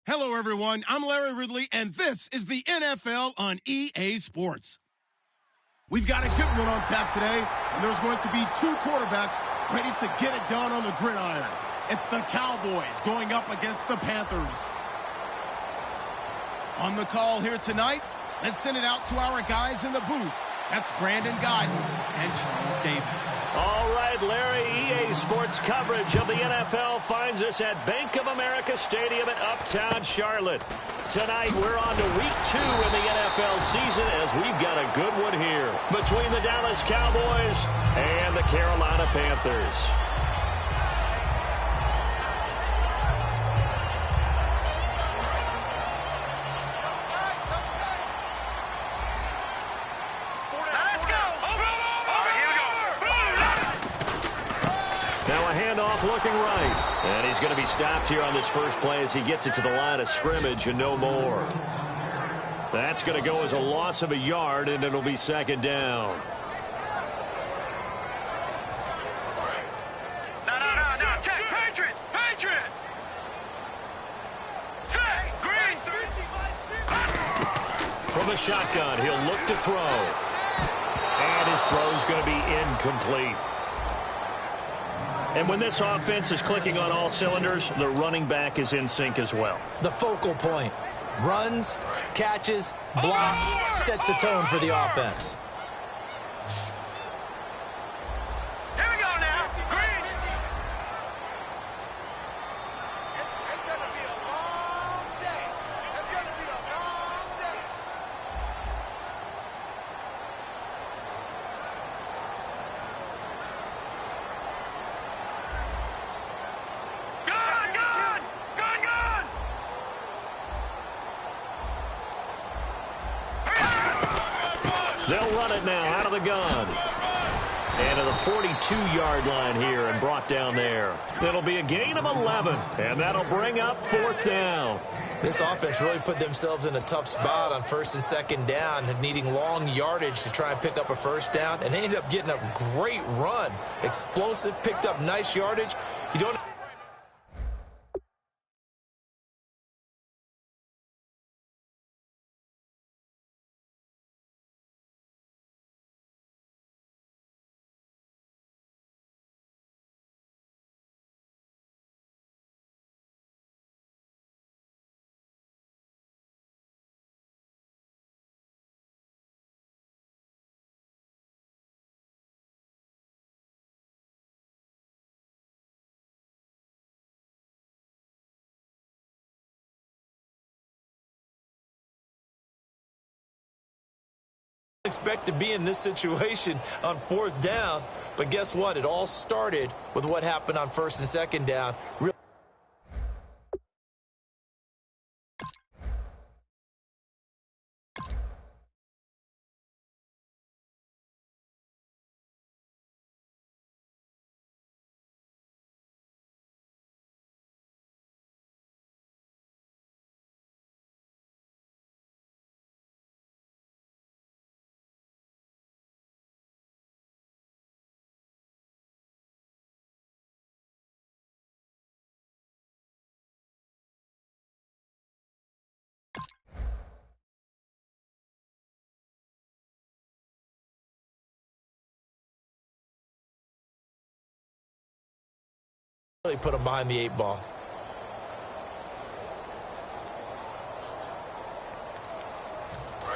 Hello, everyone. I'm Larry Ridley, and this is the NFL on EA Sports. We've got a good one on tap today, and there's going to be two quarterbacks ready to get it done on the gridiron. It's the Cowboys going up against the Panthers. On the call here tonight, let's send it out to our guys in the booth. That's Brandon Guyton and Charles Davis. All right, Larry, EA Sports coverage of the NFL finds us at Bank of America Stadium in Uptown Charlotte. Tonight, we're on to week 2 in the NFL season as we've got a good one here between the Dallas Cowboys and the Carolina Panthers. Looking right, and he's going to be stopped here on this first play as he gets it to the line of scrimmage and no more. That's going to go as a loss of a yard, and it'll be second down. No. Patriot! Green! From the shotgun, he'll look to throw. And his throw's going to be incomplete. And when this offense is clicking on all cylinders, the running back is in sync as well. The focal point. Runs, catches, blocks, sets the tone for the offense. Here we go now. Green. It's going to be a long day. It's going to be a long day. They'll run it now out of the gun. And to the 42-yard line here and brought down there. It'll be a gain of 11, and that'll bring up fourth down. This offense really put themselves in a tough spot on first and second down, needing long yardage to try and pick up a first down, and they ended up getting a great run. Explosive, picked up nice yardage. You don't... expect to be in this situation on fourth down, but guess what? It all started with what happened on first and second down. Really put them behind the 8 ball.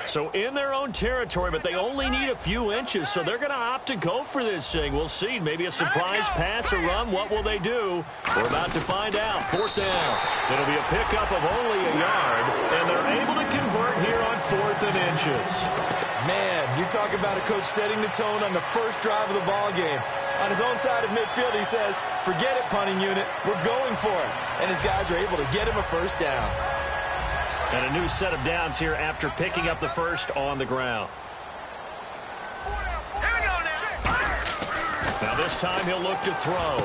So in their own territory, but they only need a few inches, so they're going to opt to go for this thing. We'll see. Maybe a surprise pass or run. What will they do? We're about to find out. Fourth down. It'll be a pickup of only a yard, and they're able to convert here on 4th and inches. Man, you talk about a coach setting the tone on the first drive of the ball game. On his own side of midfield, he says, forget it, punting unit. We're going for it. And his guys are able to get him a first down. And a new set of downs here after picking up the first on the ground. Now this time he'll look to throw.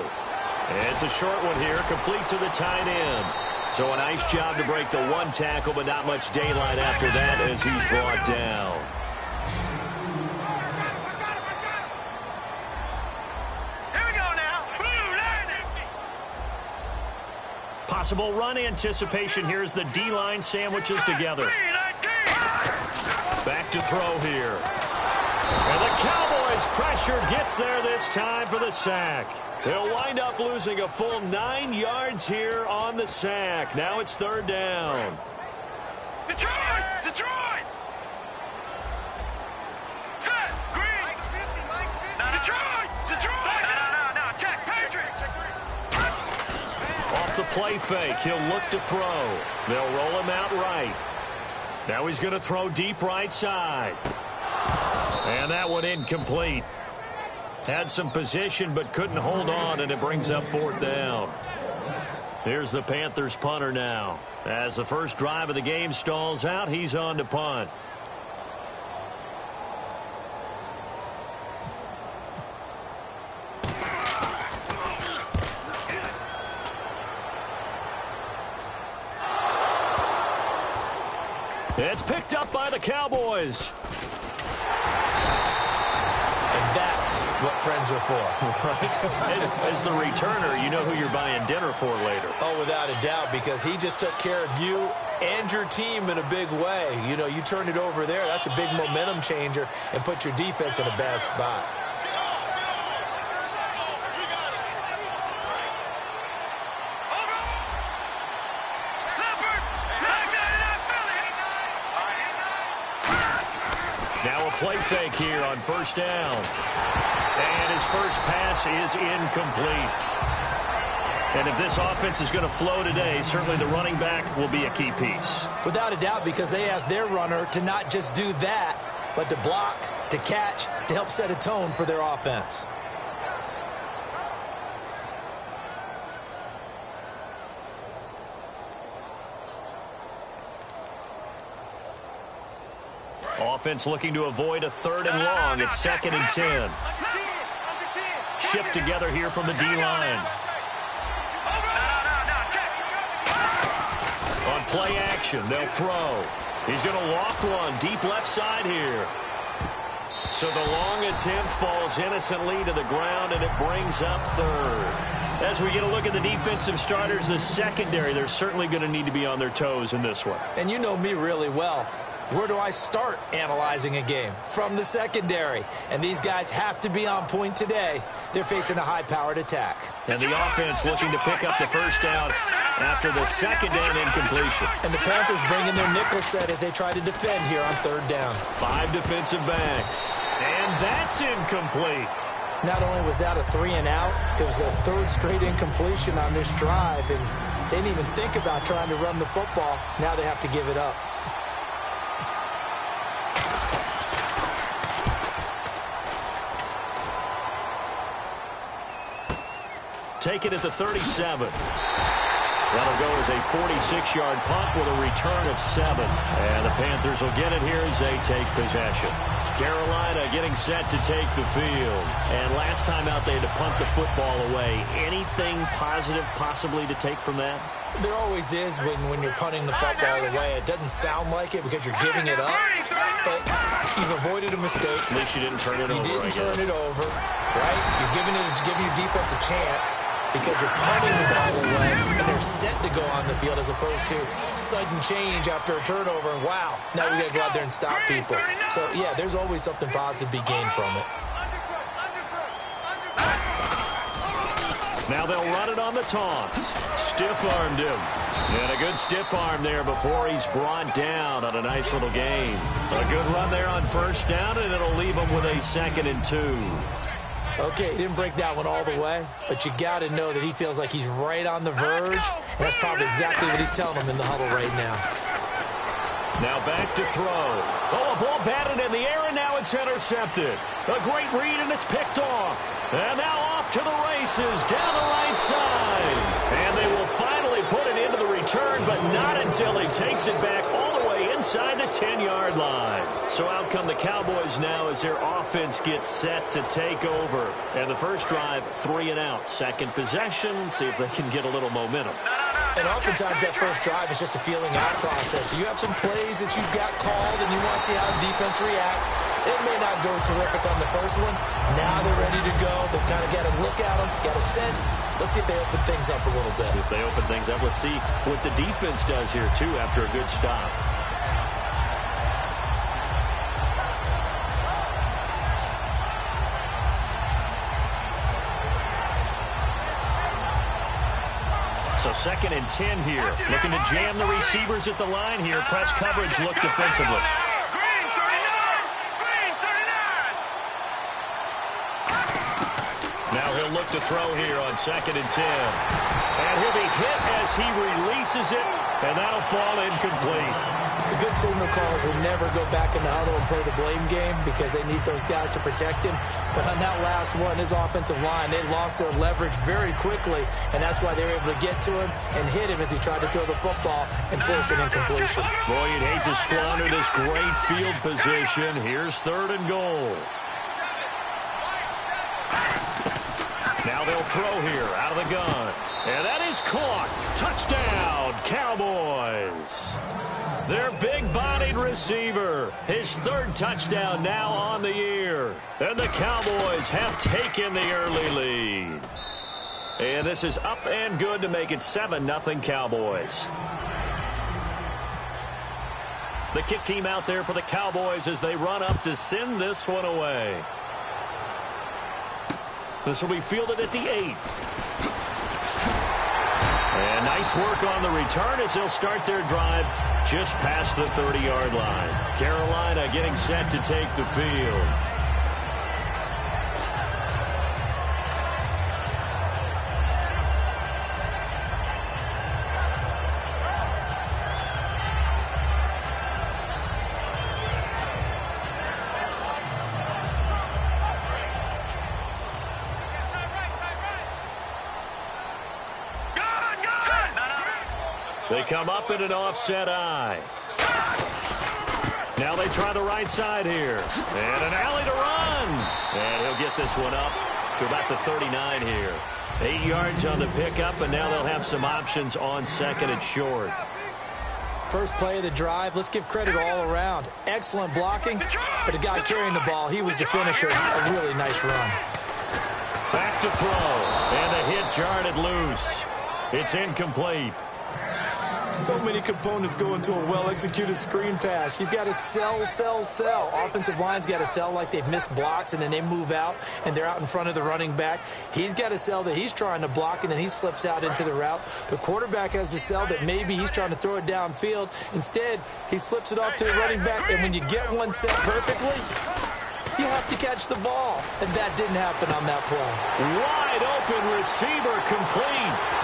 And it's a short one here, complete to the tight end. So a nice job to break the one tackle, but not much daylight after that as he's brought down. Possible run anticipation here as the D-line sandwiches together. Back to throw here. And the Cowboys' pressure gets there this time for the sack. They'll wind up losing a full 9 yards here on the sack. Now it's 3rd down. Detroit! Detroit! Set! Green! Mike's 50, Mike's 50. No, Detroit! Detroit! No, check, Patrick! Off the play fake, he'll look to throw. They'll roll him out right. Now he's going to throw deep right side. And that one incomplete. Had some position but couldn't hold on, and it brings up 4th down. Here's the Panthers punter now. As the first drive of the game stalls out, he's on to punt. It's picked up by the Cowboys. And that's what friends are for. As the returner, you know who you're buying dinner for later. Oh, without a doubt, because he just took care of you and your team in a big way. You know, you turn it over there, that's a big momentum changer, and put your defense in a bad spot. Now a play fake here on 1st down. And his first pass is incomplete. And if this offense is going to flow today, certainly the running back will be a key piece. Without a doubt, because they asked their runner to not just do that, but to block, to catch, to help set a tone for their offense. Offense looking to avoid a 3rd and long. It's 2nd and 10. Shift together here from the D-line. On play action, they'll throw. He's going to loft one deep left side here. So the long attempt falls innocently to the ground, and it brings up 3rd. As we get a look at the defensive starters, the secondary, they're certainly going to need to be on their toes in this one. And you know me really well. Where do I start analyzing a game? From the secondary. And these guys have to be on point today. They're facing a high-powered attack. And the offense looking to pick up the 1st down after the 2nd down incompletion. And the Panthers bring in their nickel set as they try to defend here on 3rd down. 5 defensive backs. And that's incomplete. Not only was that a 3 and out, it was a 3rd straight incompletion on this drive. And they didn't even think about trying to run the football. Now they have to give it up. Take it at the 37. That'll go as a 46-yard punt with a return of 7. And the Panthers will get it here as they take possession. Carolina getting set to take the field. And last time out, they had to punt the football away. Anything positive possibly to take from that? There always is when you're punting the football away. It doesn't sound like it because you're giving it up. But you've avoided a mistake. At least you didn't turn it over. You didn't turn it over, right? You're giving your defense a chance because you're punting the ball away, and they're set to go on the field as opposed to sudden change after a turnover, and wow, now we got to go out there and stop people. So, yeah, there's always something positive to be gained from it. Now they'll run it on the taunts. Stiff-armed him. And a good stiff arm there before he's brought down on a nice little gain. A good run there on 1st down, and it'll leave him with a 2nd and 2. Okay, he didn't break that one all the way, but you got to know that he feels like he's right on the verge, and that's probably exactly what he's telling him in the huddle right now. Now back to throw. Oh, a ball batted in the air, and now it's intercepted. A great read, and it's picked off. And now off to the races down the right side. And they will finally put it into the return, but not until he takes it back all the way inside the 10-yard line. So out come the Cowboys now as their offense gets set to take over. And the first drive, 3 and out. 2nd possession, see if they can get a little momentum. No. And oftentimes that first drive is just a feeling out process. So you have some plays that you've got called and you want to see how the defense reacts. It may not go terrific on the first one. Now they're ready to go. They've kind of got a look at them, got a sense. Let's see if they open things up a little bit. See if they open things up. Let's see what the defense does here, too, after a good stop. So 2nd and 10 here. Looking to jam the receivers at the line here. Press coverage look defensively. Now he'll look to throw here on 2nd and 10. And he'll be hit as he releases it, and that'll fall incomplete. The good signal callers will never go back in the huddle and play the blame game because they need those guys to protect him. But on that last one, his offensive line, they lost their leverage very quickly, and that's why they were able to get to him and hit him as he tried to throw the football and force an incompletion. Boy, you'd hate to squander this great field position. Here's 3rd and goal. Now they'll throw here out of the gun. And that is caught. Touchdown, Cowboys. Their big-bodied receiver. His 3rd touchdown now on the year. And the Cowboys have taken the early lead. And this is up and good to make it 7-0 Cowboys. The kick team out there for the Cowboys as they run up to send this one away. This will be fielded at the 8. And nice work on the return as they'll start their drive just past the 30-yard line. Carolina getting set to take the field. They come up in an offset eye. Now they try the right side here. And an alley to run. And he'll get this one up to about the 39 here. 8 yards on the pickup, and now they'll have some options on 2nd and short. First play of the drive, let's give credit all around. Excellent blocking, but the guy carrying the ball, he was the finisher. A really nice run. Back to throw. And the hit jarred it loose. It's incomplete. So many components go into a well-executed screen pass. You've got to sell, sell, sell. Offensive line's got to sell like they've missed blocks, and then they move out, and they're out in front of the running back. He's got to sell that he's trying to block, and then he slips out into the route. The quarterback has to sell that maybe he's trying to throw it downfield. Instead, he slips it off to the running back, and when you get one set perfectly, you have to catch the ball. And that didn't happen on that play. Wide open receiver complete.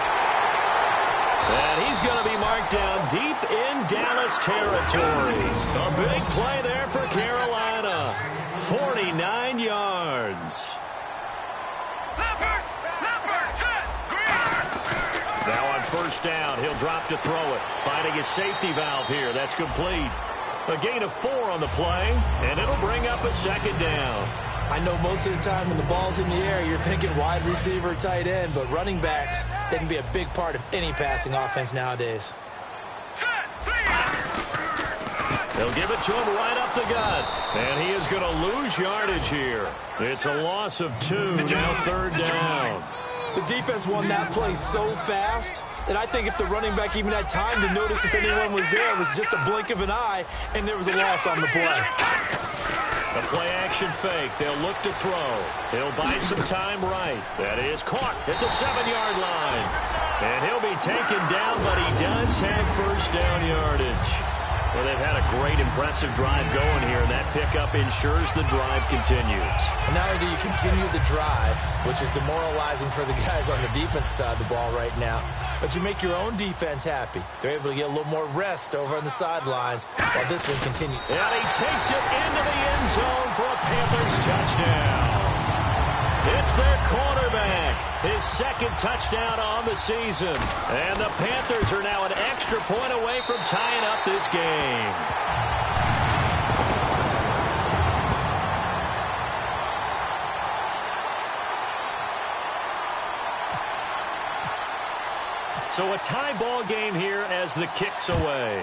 And he's going to be marked down deep in Dallas territory. A big play there for Carolina. 49 yards. Now on 1st down, he'll drop to throw it. Finding his safety valve here. That's complete. A gain of 4 on the play, and it'll bring up a 2nd down. I know most of the time when the ball's in the air, you're thinking wide receiver, tight end, but running backs, they can be a big part of any passing offense nowadays. They'll give it to him right up the gut. And he is going to lose yardage here. It's a loss of 2, now 3rd down. The defense won that play so fast that I think if the running back even had time to notice if anyone was there, it was just a blink of an eye, and there was a loss on the play. The play-action fake. They'll look to throw. He'll buy some time right. That is caught at the 7-yard line. And he'll be taken down, but he does have 1st down yardage. Well, they've had a great, impressive drive going here, and that pickup ensures the drive continues. And not only do you continue the drive, which is demoralizing for the guys on the defensive side of the ball right now, but you make your own defense happy. They're able to get a little more rest over on the sidelines while this one continues. And he takes it into the end zone for a Panthers touchdown. It's their quarterback, his 2nd touchdown on the season. And the Panthers are now an extra point away from tying up this game. So a tie ball game here as the kick's away.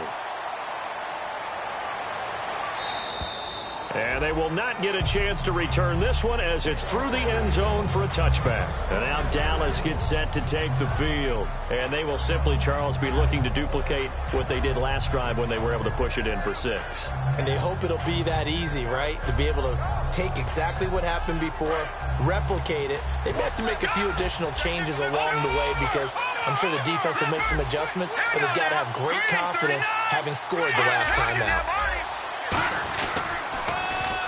And they will not get a chance to return this one as it's through the end zone for a touchback. And now Dallas gets set to take the field. And they will simply, Charles, be looking to duplicate what they did last drive when they were able to push it in for 6. And they hope it'll be that easy, right? To be able to take exactly what happened before, replicate it. They may have to make a few additional changes along the way because I'm sure the defense will make some adjustments, but they've got to have great confidence having scored the last time out.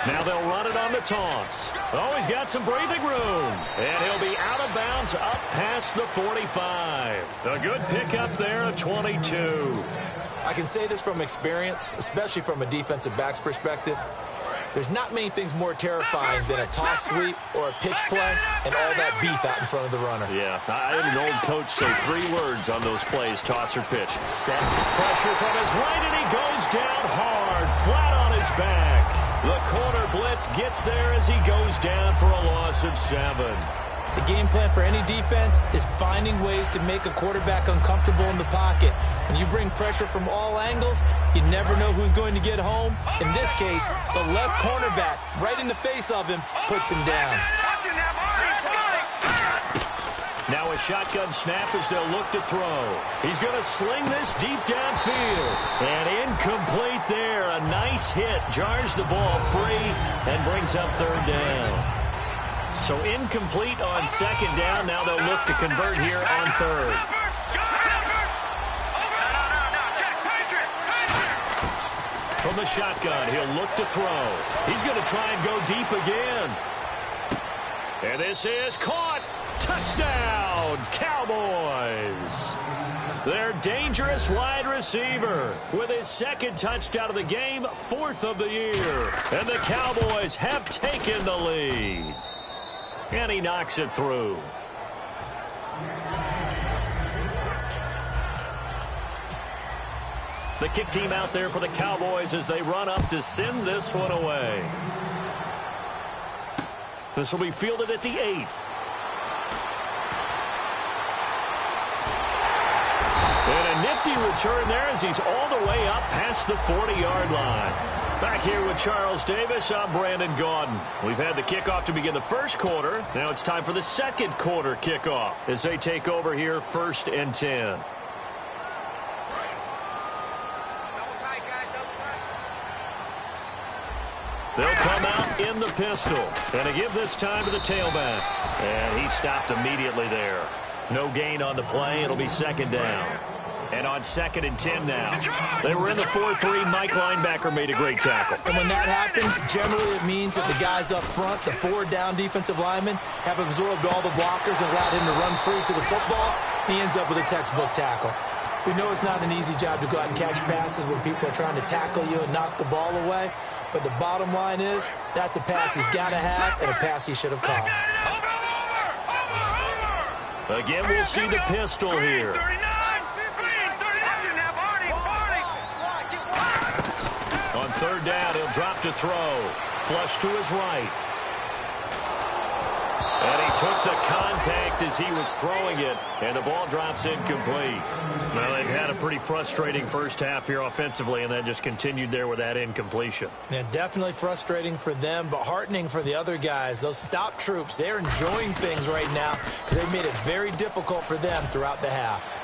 Now they'll run it on the toss. Oh, he's got some breathing room. And he'll be out of bounds up past the 45. A good pickup there at 22. I can say this from experience, especially from a defensive back's perspective. There's not many things more terrifying than a toss sweep or a pitch play and all that beef out in front of the runner. Yeah, I had an old coach say 3 words on those plays, toss or pitch. Set, pressure from his right, and he goes down hard, flat on his back. The corner blitz gets there as he goes down for a loss of 7. The game plan for any defense is finding ways to make a quarterback uncomfortable in the pocket. When you bring pressure from all angles, you never know who's going to get home. In this case, the left cornerback, right in the face of him, puts him down. Now a shotgun snap as they'll look to throw. He's going to sling this deep downfield. And incomplete there. A nice hit. Jars the ball free and brings up 3rd down. So incomplete on 2nd down. Now they'll look to convert here on 3rd. From the shotgun, he'll look to throw. He's going to try and go deep again. And this is caught. Touchdown, Cowboys. Their dangerous wide receiver with his 2nd touchdown of the game, 4th of the year. And the Cowboys have taken the lead. And he knocks it through. The kick team out there for the Cowboys as they run up to send this one away. This will be fielded at the 8. And a nifty return there as he's all the way up past the 40-yard line. Back here with Charles Davis, I'm Brandon Gaudin. We've had the kickoff to begin the 1st quarter. Now it's time for the 2nd quarter kickoff as they take over here 1st and 10. They'll come out in the pistol. And to give this time to the tailback. And he stopped immediately there. No gain on the play. It'll be 2nd down. And on 2nd and 10 now. They were in the 4-3. Mike linebacker made a great tackle. And when that happens, generally it means that the guys up front, the 4 down defensive linemen, have absorbed all the blockers and allowed him to run free to the football. He ends up with a textbook tackle. We know it's not an easy job to go out and catch passes when people are trying to tackle you and knock the ball away. But the bottom line is, that's a pass he's got to have and a pass he should have caught. Again, we'll see the pistol here. On 3rd down, he'll drop to throw. Flush to his right. And he took the contact as he was throwing it, and the ball drops incomplete. Well, they've had a pretty frustrating first half here offensively, and then just continued there with that incompletion. Yeah, definitely frustrating for them, but heartening for the other guys. Those stop troops, they're enjoying things right now because they've made it very difficult for them throughout the half.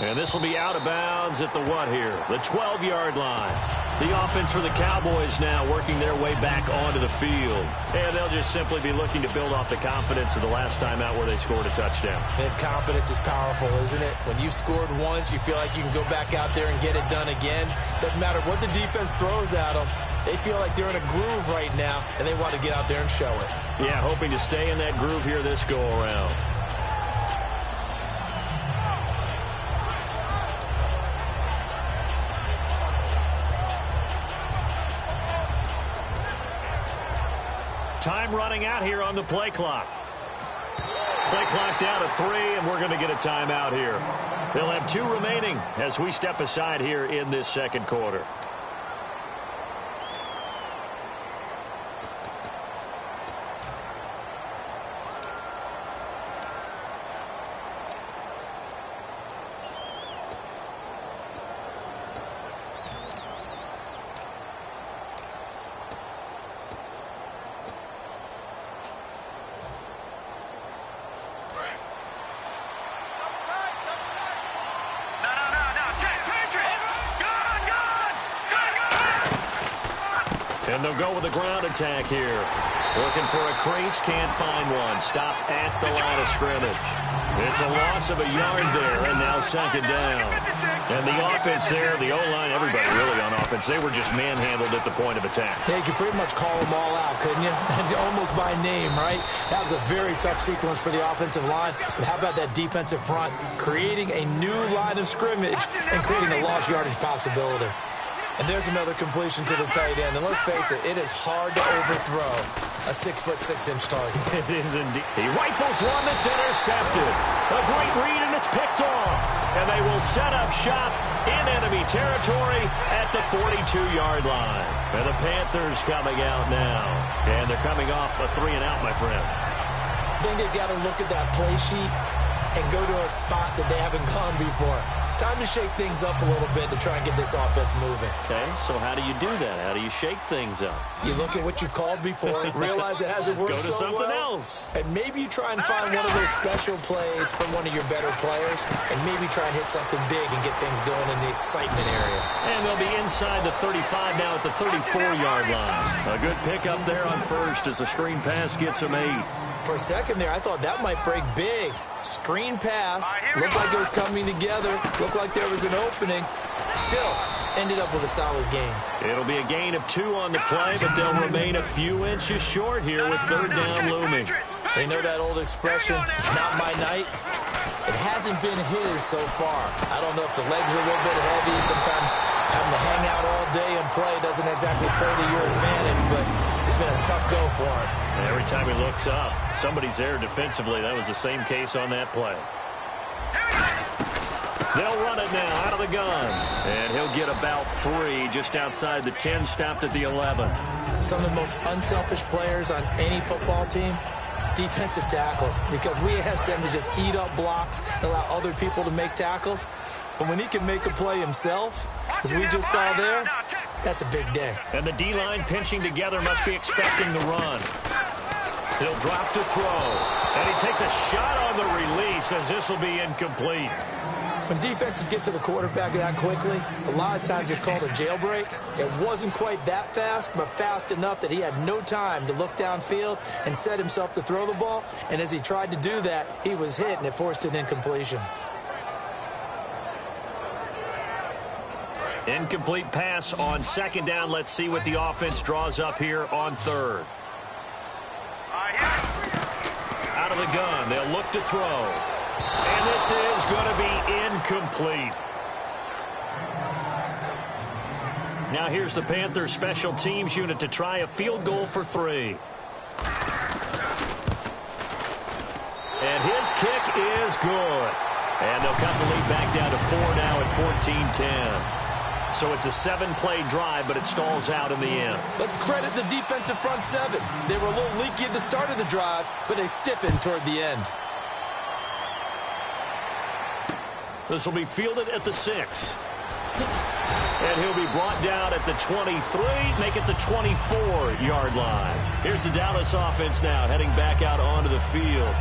And this will be out of bounds at the what here? The 12-yard line. The offense for the Cowboys now working their way back onto the field. And they'll just simply be looking to build off the confidence of the last time out where they scored a touchdown. And confidence is powerful, isn't it? When you've scored once, you feel like you can go back out there and get it done again. Doesn't matter what the defense throws at them. They feel like they're in a groove right now, and they want to get out there and show it. Yeah, hoping to stay in that groove here this go-around. Time running out here on the play clock. Play clock down to 3, and we're going to get a timeout here. They'll have 2 remaining as we step aside here in this 2nd quarter. And they'll go with a ground attack here. Looking for a crease, can't find one. Stopped at the line of scrimmage. It's a loss of a yard there, and now second down. And the offense there, the O-line, everybody really on offense, they were just manhandled at the point of attack. Yeah, you could pretty much call them all out, couldn't you? Almost by name, right? That was a very tough sequence for the offensive line. But how about that defensive front creating a new line of scrimmage and creating a lost yardage possibility? And there's another completion to the tight end. And let's face it is hard to overthrow a 6'6" target. It is indeed. He rifles one that's intercepted. A great read, and it's picked off. And they will set up shop in enemy territory at the 42-yard line. And the Panthers coming out now. And they're coming off a 3-and-out, my friend. I think they've got to look at that play sheet and go to a spot that they haven't gone before. Time to shake things up a little bit to try and get this offense moving. Okay, so how do you do that? How do you shake things up? You look at what you called before, realize it hasn't worked so well. Go to something else. And maybe you try and find one of those special plays from one of your better players, and maybe try and hit something big and get things going in the excitement area. And they'll be inside the 35 now at the 34-yard line. A good pickup there on first as the screen pass gets them 8. For a second there, I thought that might break big. Screen pass, looked like it was coming together, looked like there was an opening. Still, ended up with a solid gain. It'll be a gain of 2 on the play, but they'll remain a few inches short here with third down looming. They know that old expression, it's not my night. It hasn't been his so far. I don't know if the legs are a little bit heavy. Sometimes having to hang out all day and play doesn't exactly play to your advantage, but it's been a tough go for him. Every time he looks up, somebody's there defensively. That was the same case on that play. They'll run it now out of the gun. And he'll get about 3 just outside the 10, stopped at the 11. Some of the most unselfish players on any football team, defensive tackles, because we ask them to just eat up blocks and allow other people to make tackles. But when he can make a play himself, as we just saw there, that's a big day. And the D-line pinching together must be expecting the run. He'll drop to throw. And he takes a shot on the release as this will be incomplete. When defenses get to the quarterback that quickly, a lot of times it's called a jailbreak. It wasn't quite that fast, but fast enough that he had no time to look downfield and set himself to throw the ball. And as he tried to do that, he was hit, and it forced an incompletion. Incomplete pass on second down. Let's see what the offense draws up here on third. Out of the gun, they'll look to throw. And this is going to be incomplete. Now here's the Panthers special teams unit to try a field goal for 3. And his kick is good. And they'll cut the lead back down to 4 now at 14-10. So it's a 7-play drive, but it stalls out in the end. Let's credit the defensive front 7. They were a little leaky at the start of the drive, but they stiffened toward the end. This will be fielded at the 6. And he'll be brought down at the 23, make it the 24-yard line. Here's the Dallas offense now heading back out onto the field.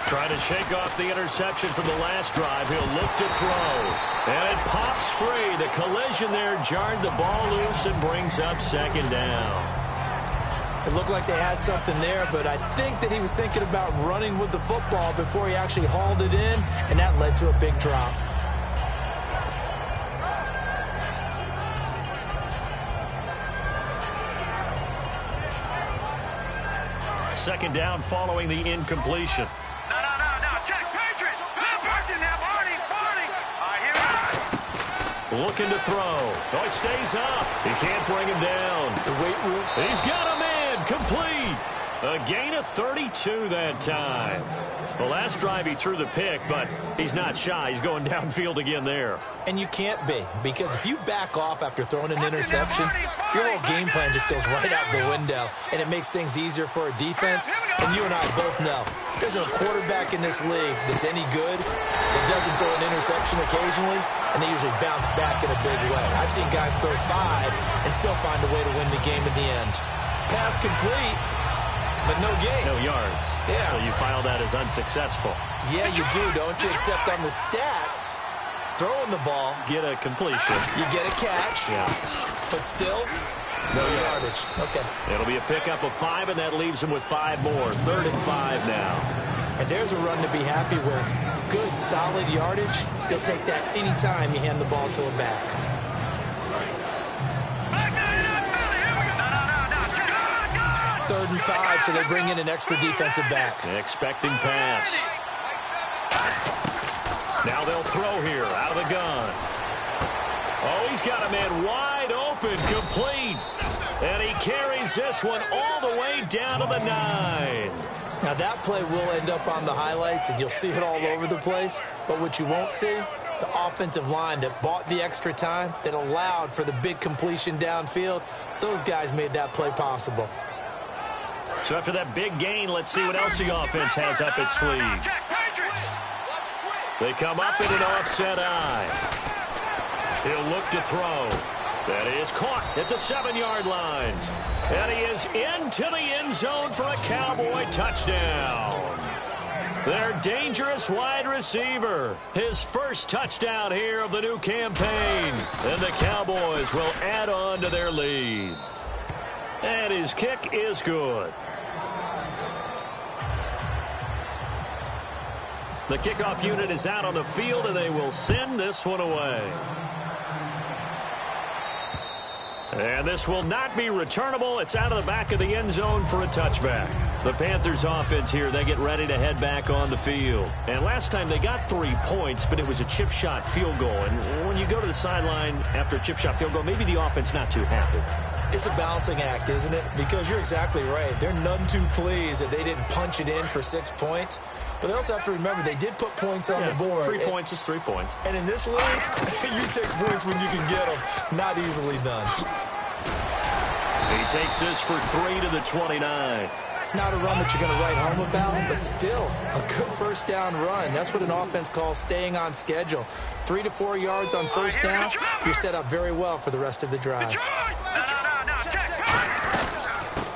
Trying to shake off the interception from the last drive. He'll look to throw. And it pops free. The collision there jarred the ball loose and brings up second down. It looked like they had something there, but I think that he was thinking about running with the football before he actually hauled it in, and that led to a big drop. Second down following the incompletion. Looking to throw. Oh, he stays up. He can't bring him down. The weight room. He's got him in. Complete. A gain of 32 that time. The last drive he threw the pick, but he's not shy. He's going downfield again there. And you can't be, because if you back off after throwing an interception, your whole game plan just goes right out the window, and it makes things easier for a defense. And you and I both know there's a quarterback in this league that's any good that doesn't throw an interception occasionally, and they usually bounce back in a big way. I've seen guys throw 5 and still find a way to win the game in the end. Pass complete, but no gain. No yards. Yeah. So you file that as unsuccessful. Yeah, you do, don't you? Except on the stats, throwing the ball, Get a completion. you get a catch, Yeah. but still, no yardage. Okay. It'll be a pickup of 5, and that leaves him with 5 more. 3rd and 5 now. And there's a run to be happy with. Good, solid yardage. He'll take that anytime you hand the ball to a back. 3rd and 5, so they bring in an extra defensive back. Expecting pass. Now they'll throw here out of the gun. Oh, he's got a man wide open, complete. And he carries this one all the way down to the 9. Now that play will end up on the highlights, and you'll see it all over the place. But what you won't see, the offensive line that bought the extra time, that allowed for the big completion downfield, those guys made that play possible. So after that big gain, let's see what else the offense has up its sleeve. They come up in an offset eye. He'll look to throw. That is caught at the 7-yard line. And he is into the end zone for a Cowboy touchdown. Their dangerous wide receiver. His first touchdown here of the new campaign. And the Cowboys will add on to their lead. And his kick is good. The kickoff unit is out on the field, and they will send this one away. And this will not be returnable. It's out of the back of the end zone for a touchback. The Panthers offense here, they get ready to head back on the field. And last time they got 3 points, but it was a chip shot field goal. And when you go to the sideline after a chip shot field goal, maybe the offense not too happy. It's a balancing act, isn't it? Because you're exactly right. They're none too pleased that they didn't punch it in for 6 points. But they also have to remember they did put points on the board. 3 points is 3 points. And in this league, you take points when you can get them. Not easily done. He takes this for 3 to the 29. Not a run that you're going to write home about, but still a good first down run. That's what an offense calls staying on schedule. 3 to 4 yards on first down, you're set up very well for the rest of the drive.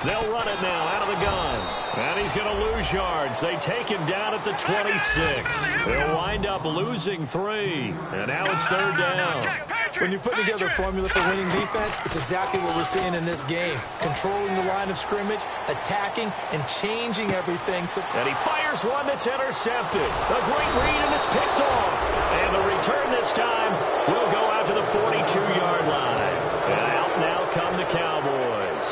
They'll run it now out of the gun. And he's going to lose yards. They take him down at the 26. They'll wind up losing 3. And now it's 3rd down. When you put together a formula for winning defense, it's exactly what we're seeing in this game. Controlling the line of scrimmage, attacking, and changing everything. And he fires one that's intercepted. A great read, and it's picked off. And the return this time will go out to the 42-yard line. And out now come the Cowboys.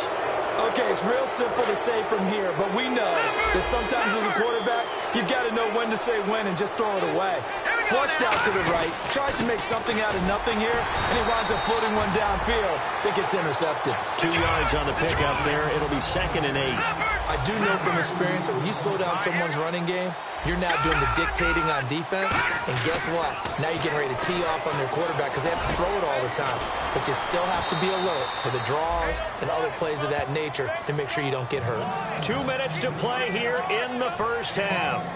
Okay, it's real simple to say from here, but we know that sometimes as a quarterback, you've got to know when to say when and just throw it away. Flushed out to the right, tries to make something out of nothing here, and he winds up floating one downfield that gets intercepted. 2 yards on the pickup there. It'll be 2nd and 8. I do know from experience that when you slow down someone's running game, you're now doing the dictating on defense, and guess what? Now you're getting ready to tee off on their quarterback because they have to throw it all the time. But you still have to be alert for the draws and other plays of that nature to make sure you don't get hurt. 2 minutes to play here in the first half.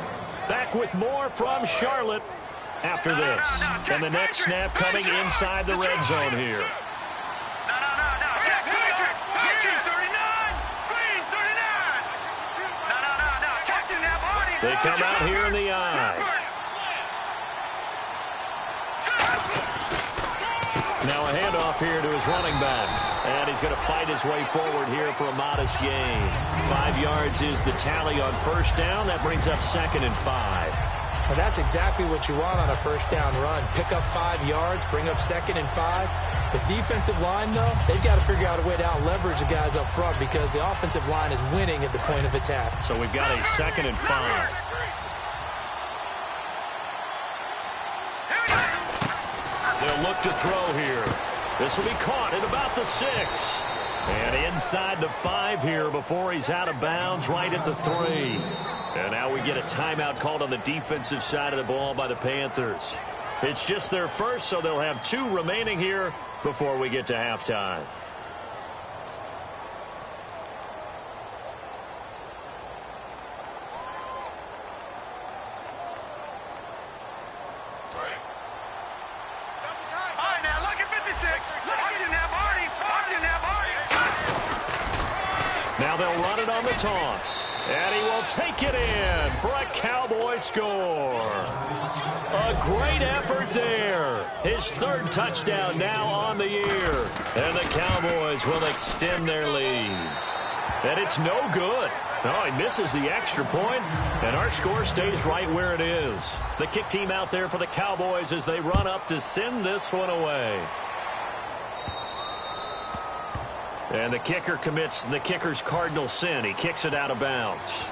Back with more from Charlotte after this. And the next snap coming inside the red zone here. They come out here in the eye. Now a handoff here to his running back. And he's going to fight his way forward here for a modest gain. 5 yards is the tally on first down. That brings up 2nd and 5. Well, that's exactly what you want on a first down run. Pick up 5 yards, bring up 2nd and 5. The defensive line, though, they've got to figure out a way to out-leverage the guys up front because the offensive line is winning at the point of attack. So we've got a 2nd and 5. They'll look to throw here. This will be caught at about the 6. And inside the 5 here before he's out of bounds right at the 3. And now we get a timeout called on the defensive side of the ball by the Panthers. It's just their first, so they'll have 2 remaining here before we get to halftime. Now they'll run it on the toss. And he will take it in for a Cowboy score. A great effort there. His 3rd touchdown now on the year. And the Cowboys will extend their lead. And it's no good. Oh, he misses the extra point, and our score stays right where it is. The kick team out there for the Cowboys as they run up to send this one away. And the kicker commits the kicker's cardinal sin. He kicks it out of bounds.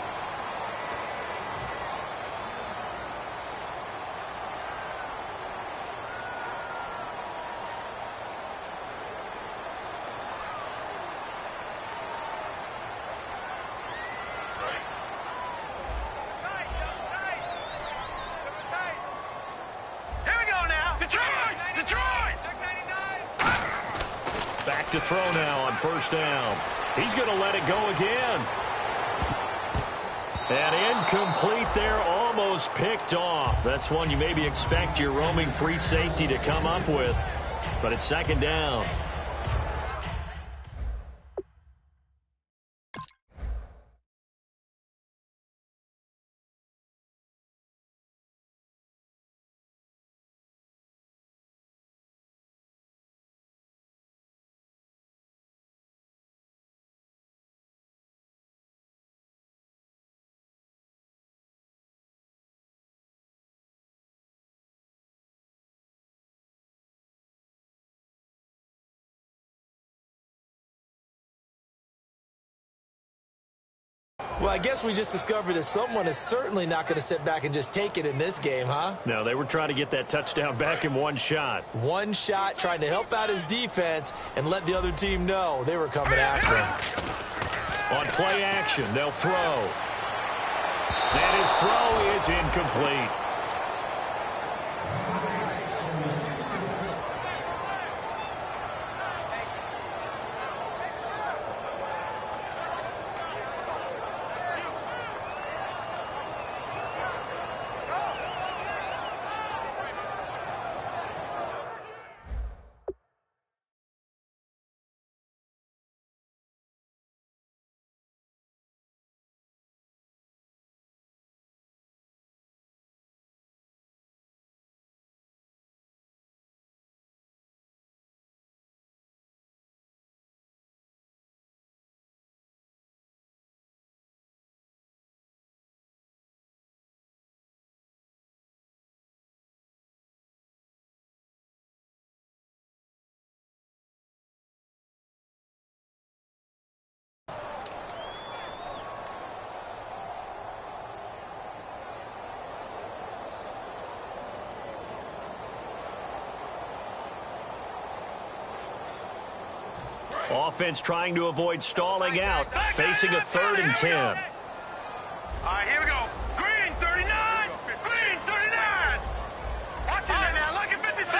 Back to throw now on 1st down. He's going to let it go again. And incomplete there, almost picked off. That's one you maybe expect your roaming free safety to come up with. But it's 2nd down. Well, I guess we just discovered that someone is certainly not going to sit back and just take it in this game, huh? No, they were trying to get that touchdown back in one shot. One shot, trying to help out his defense and let the other team know they were coming after him. On play action, they'll throw. And his throw is incomplete. Offense trying to avoid stalling out, facing a 3rd and 10. All right, here we go. Green, 39. Green, 39. Watch it now. Look at 56.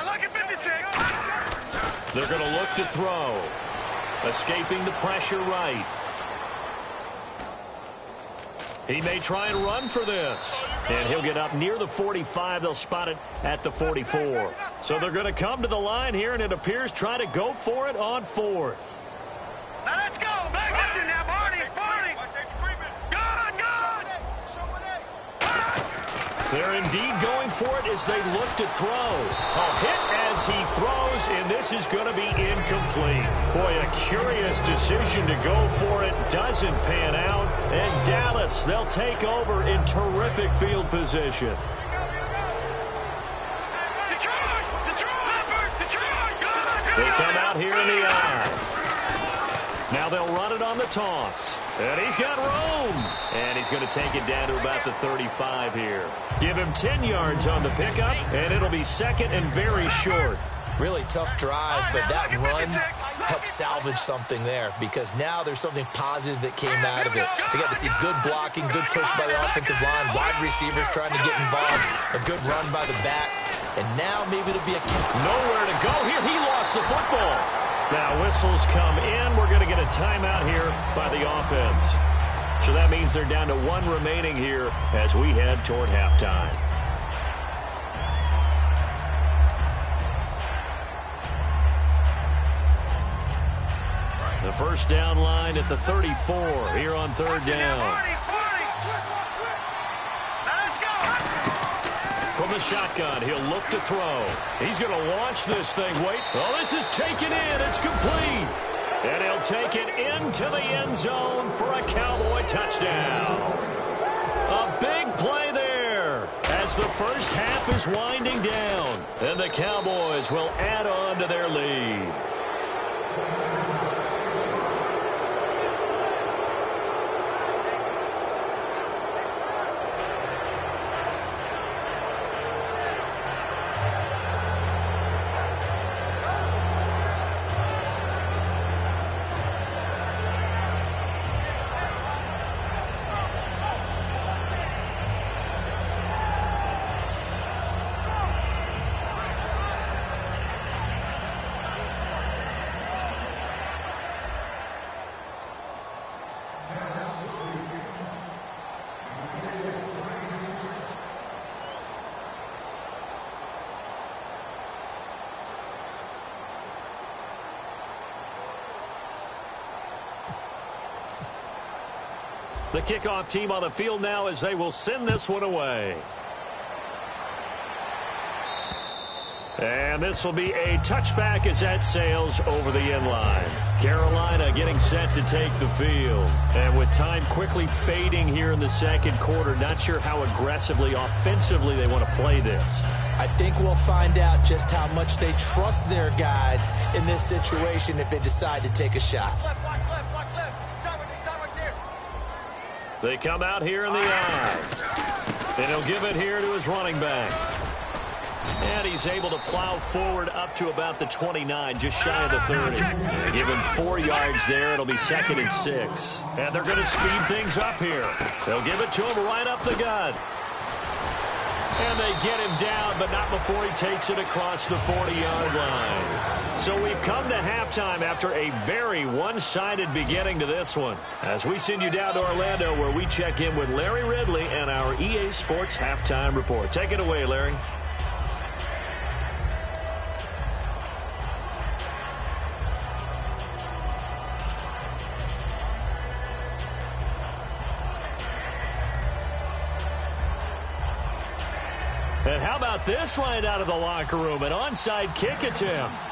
Look at 56. They're going to look to throw. Escaping the pressure right. He may try and run for this. And he'll get up near the 45. They'll spot it at the 44. So they're going to come to the line here, and it appears try to go for it on 4th. Now let's go. Back up in now, Barney. They're indeed going for it as they look to throw. A hit as he throws, and this is going to be incomplete. Boy, a curious decision to go for it. Doesn't pan out. And Dallas, they'll take over in terrific field position. They come out here in the eye. Now they'll run it on the toss. And he's got room. And he's going to take it down to about the 35 here. Give him 10 yards on the pickup, and it'll be 2nd and very short. Really tough drive, but that run helped salvage something there because now there's something positive that came out of it. They got to see good blocking, good push by the offensive line, wide receivers trying to get involved, a good run by the back, and now maybe it'll be a kick. Nowhere to go here. He lost the football. Now whistles come in. We're going to get a timeout here by the offense. So that means they're down to 1 remaining here as we head toward halftime. The first down line at the 34 here on third down. From the shotgun, he'll look to throw. He's going to launch this thing. Wait. Oh, this is taken in. It's complete. And he'll take it into the end zone for a Cowboy touchdown. A big play there as the first half is winding down. And the Cowboys will add on to their lead. The kickoff team on the field now as they will send this one away. And this will be a touchback as that sails over the end line. Carolina getting set to take the field. And with time quickly fading here in the second quarter, not sure how aggressively, offensively they want to play this. I think we'll find out just how much they trust their guys in this situation if they decide to take a shot. They come out here in the eye. And he'll give it here to his running back. And he's able to plow forward up to about the 29, just shy of the 30. Give him 4 yards there. It'll be 2nd and 6. And they're going to speed things up here. They'll give it to him right up the gut. And they get him down, but not before he takes it across the 40-yard line. So we've come to halftime after a very one-sided beginning to this one. As we send you down to Orlando, where we check in with Larry Ridley and our EA Sports Halftime Report. Take it away, Larry. And how about this right out of the locker room? An onside kick attempt.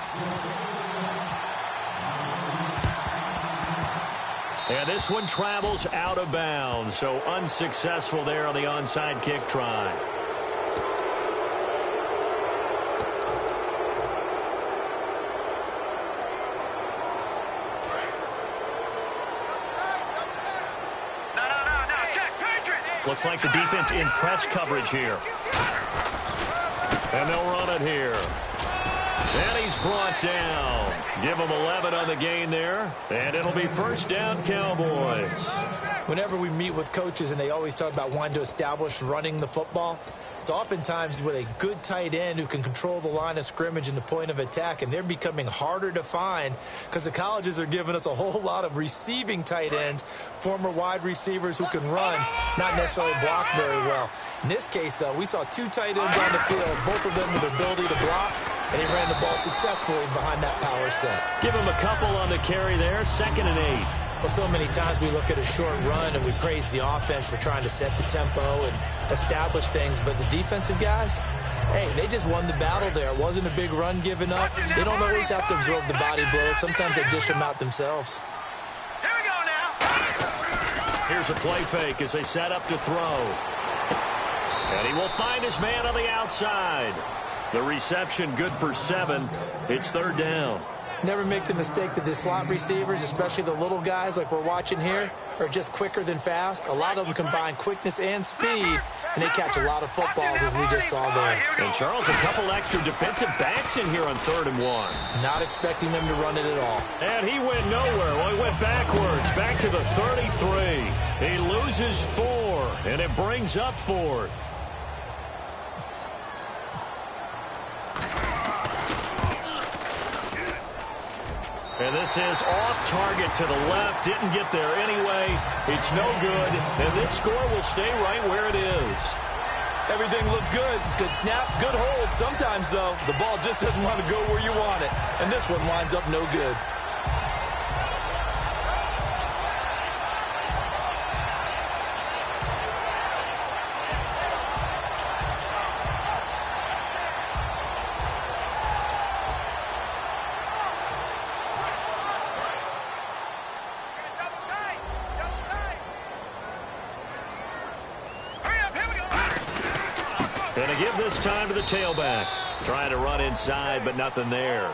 And this one travels out of bounds, so unsuccessful there on the onside kick try. Looks like the defense in press coverage here. And they'll run it here. And he's brought down. Give him 11 on the gain there. And it'll be first down, Cowboys. Whenever we meet with coaches and they always talk about wanting to establish running the football, it's oftentimes with a good tight end who can control the line of scrimmage and the point of attack, and they're becoming harder to find because the colleges are giving us a whole lot of receiving tight ends, former wide receivers who can run, not necessarily block very well. In this case, though, we saw 2 tight ends on the field, both of them with the ability to block, and he ran the ball successfully behind that power set. Give him a couple on the carry there, 2nd and 8. Well, so many times we look at a short run and we praise the offense for trying to set the tempo and establish things, but the defensive guys, hey, they just won the battle there. It wasn't a big run given up. They don't always have to absorb the body blows. Sometimes they dish them out themselves. Here we go now. Here's a play fake as they set up to throw. And he will find his man on the outside. The reception good for 7. It's 3rd down. Never make the mistake that the slot receivers, especially the little guys like we're watching here, are just quicker than fast. A lot of them combine quickness and speed, and they catch a lot of footballs, as we just saw there. And, Charles, a couple extra defensive backs in here on 3rd and 1. Not expecting them to run it at all. And he went nowhere. Well, he went backwards, back to the 33. He loses 4, and it brings up 4th. And this is off target to the left. Didn't get there anyway. It's no good. And this score will stay right where it is. Everything looked good. Good snap, good hold. Sometimes, though, the ball just doesn't want to go where you want it. And this one winds up no good. Going to give this time to the tailback. Trying to run inside, but nothing there.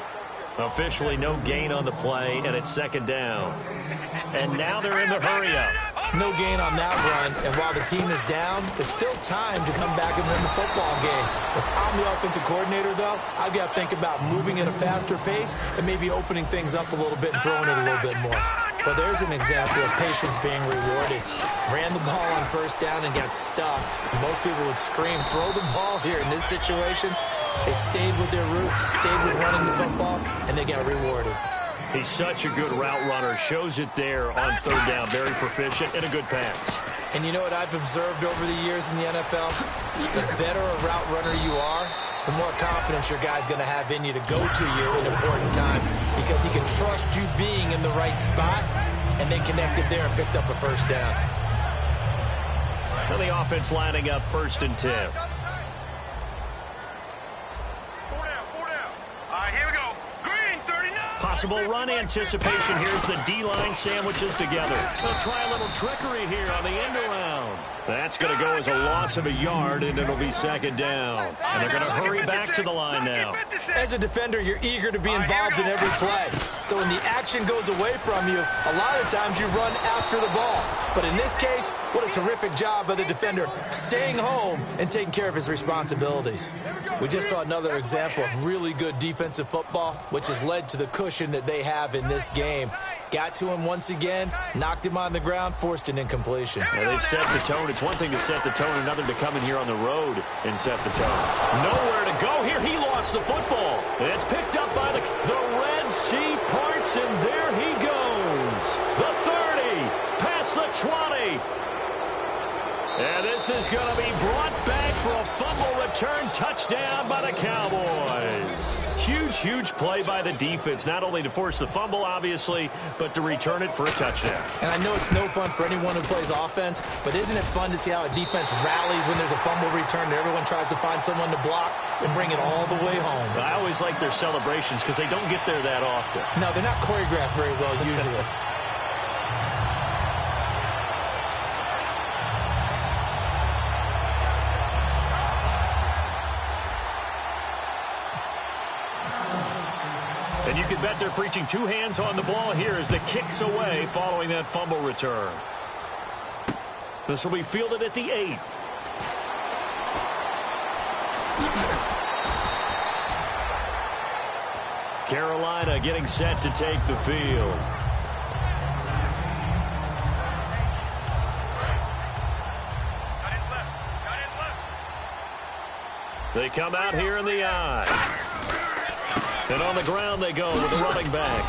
Officially no gain on the play, and it's 2nd down. And now they're in the hurry-up. No gain on that run, and while the team is down, there's still time to come back and win the football game. If I'm the offensive coordinator, though, I've got to think about moving at a faster pace and maybe opening things up a little bit and throwing it a little bit more. Well, there's an example of patience being rewarded. Ran the ball on 1st down and got stuffed. Most people would scream, throw the ball here. In this situation, they stayed with their roots, stayed with running the football, and they got rewarded. He's such a good route runner. Shows it there on 3rd down. Very proficient and a good pass. And you know what I've observed over the years in the NFL? The better a route runner you are, the more confidence your guy's going to have in you to go to you in important times because he can trust you being in the right spot, and they connected there and picked up a 1st down. And the offense lining up 1st and 10. 4 down. All right, here we go. Green, 39. Possible run anticipation. Here's the D-line sandwiches together. They'll try a little trickery here on the end around. That's going to go as a loss of a yard, and it'll be 2nd down. And they're going to hurry back to the line now. As a defender, you're eager to be involved in every play. So when the action goes away from you, a lot of times you run after the ball. But in this case, what a terrific job by the defender staying home and taking care of his responsibilities. We just saw another example of really good defensive football, which has led to the cushion that they have in this game. Got to him once again, knocked him on the ground, forced an incompletion. Yeah, they've set the tone. It's one thing to set the tone, another to come in here on the road and set the tone. Nowhere to go here. He lost the football. It's picked up by the Red Sea parts, and there he goes. The 30, past the 20. And this is going to be brought back for a fumble return touchdown by the Cowboys. Huge, huge play by the defense, not only to force the fumble, obviously, but to return it for a touchdown. And I know it's no fun for anyone who plays offense, but isn't it fun to see how a defense rallies when there's a fumble return and everyone tries to find someone to block and bring it all the way home? I always like their celebrations because they don't get there that often. No, they're not choreographed very well usually. And you can bet they're preaching 2 hands on the ball here as the kick's away following that fumble return. This will be fielded at the 8. Carolina getting set to take the field. They come out here in the eye. And on the ground they go with the running back.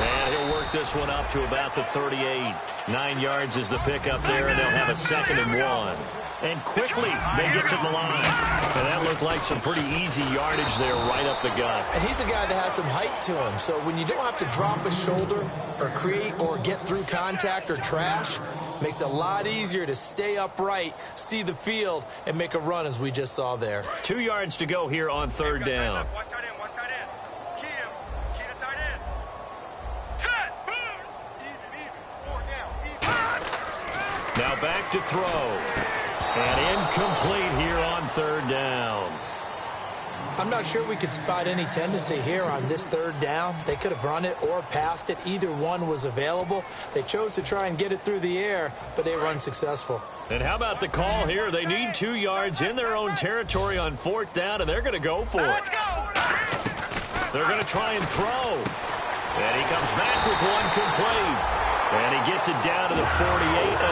And he'll work this one up to about the 38. 9 yards is the pickup there, and they'll have a 2nd and 1. And quickly they get to the line. And that looked like some pretty easy yardage there right up the gut. And he's a guy that has some height to him. So when you don't have to drop a shoulder or create or get through contact or trash, makes it a lot easier to stay upright, see the field, and make a run as we just saw there. 2 yards to go here on 3rd down. Watch tight end, watch tight end. Key him. Key the tight end. Set. Even. 4 down. Now back to throw. And incomplete here on 3rd down. I'm not sure we could spot any tendency here on this third down. They could have run it or passed it. Either one was available. They chose to try and get it through the air, but they were unsuccessful. And how about the call here? They need 2 yards in their own territory on 4th down, and they're going to go for it. Let's go. They're going to try and throw. And he comes back with one complete. And he gets it down to the 48,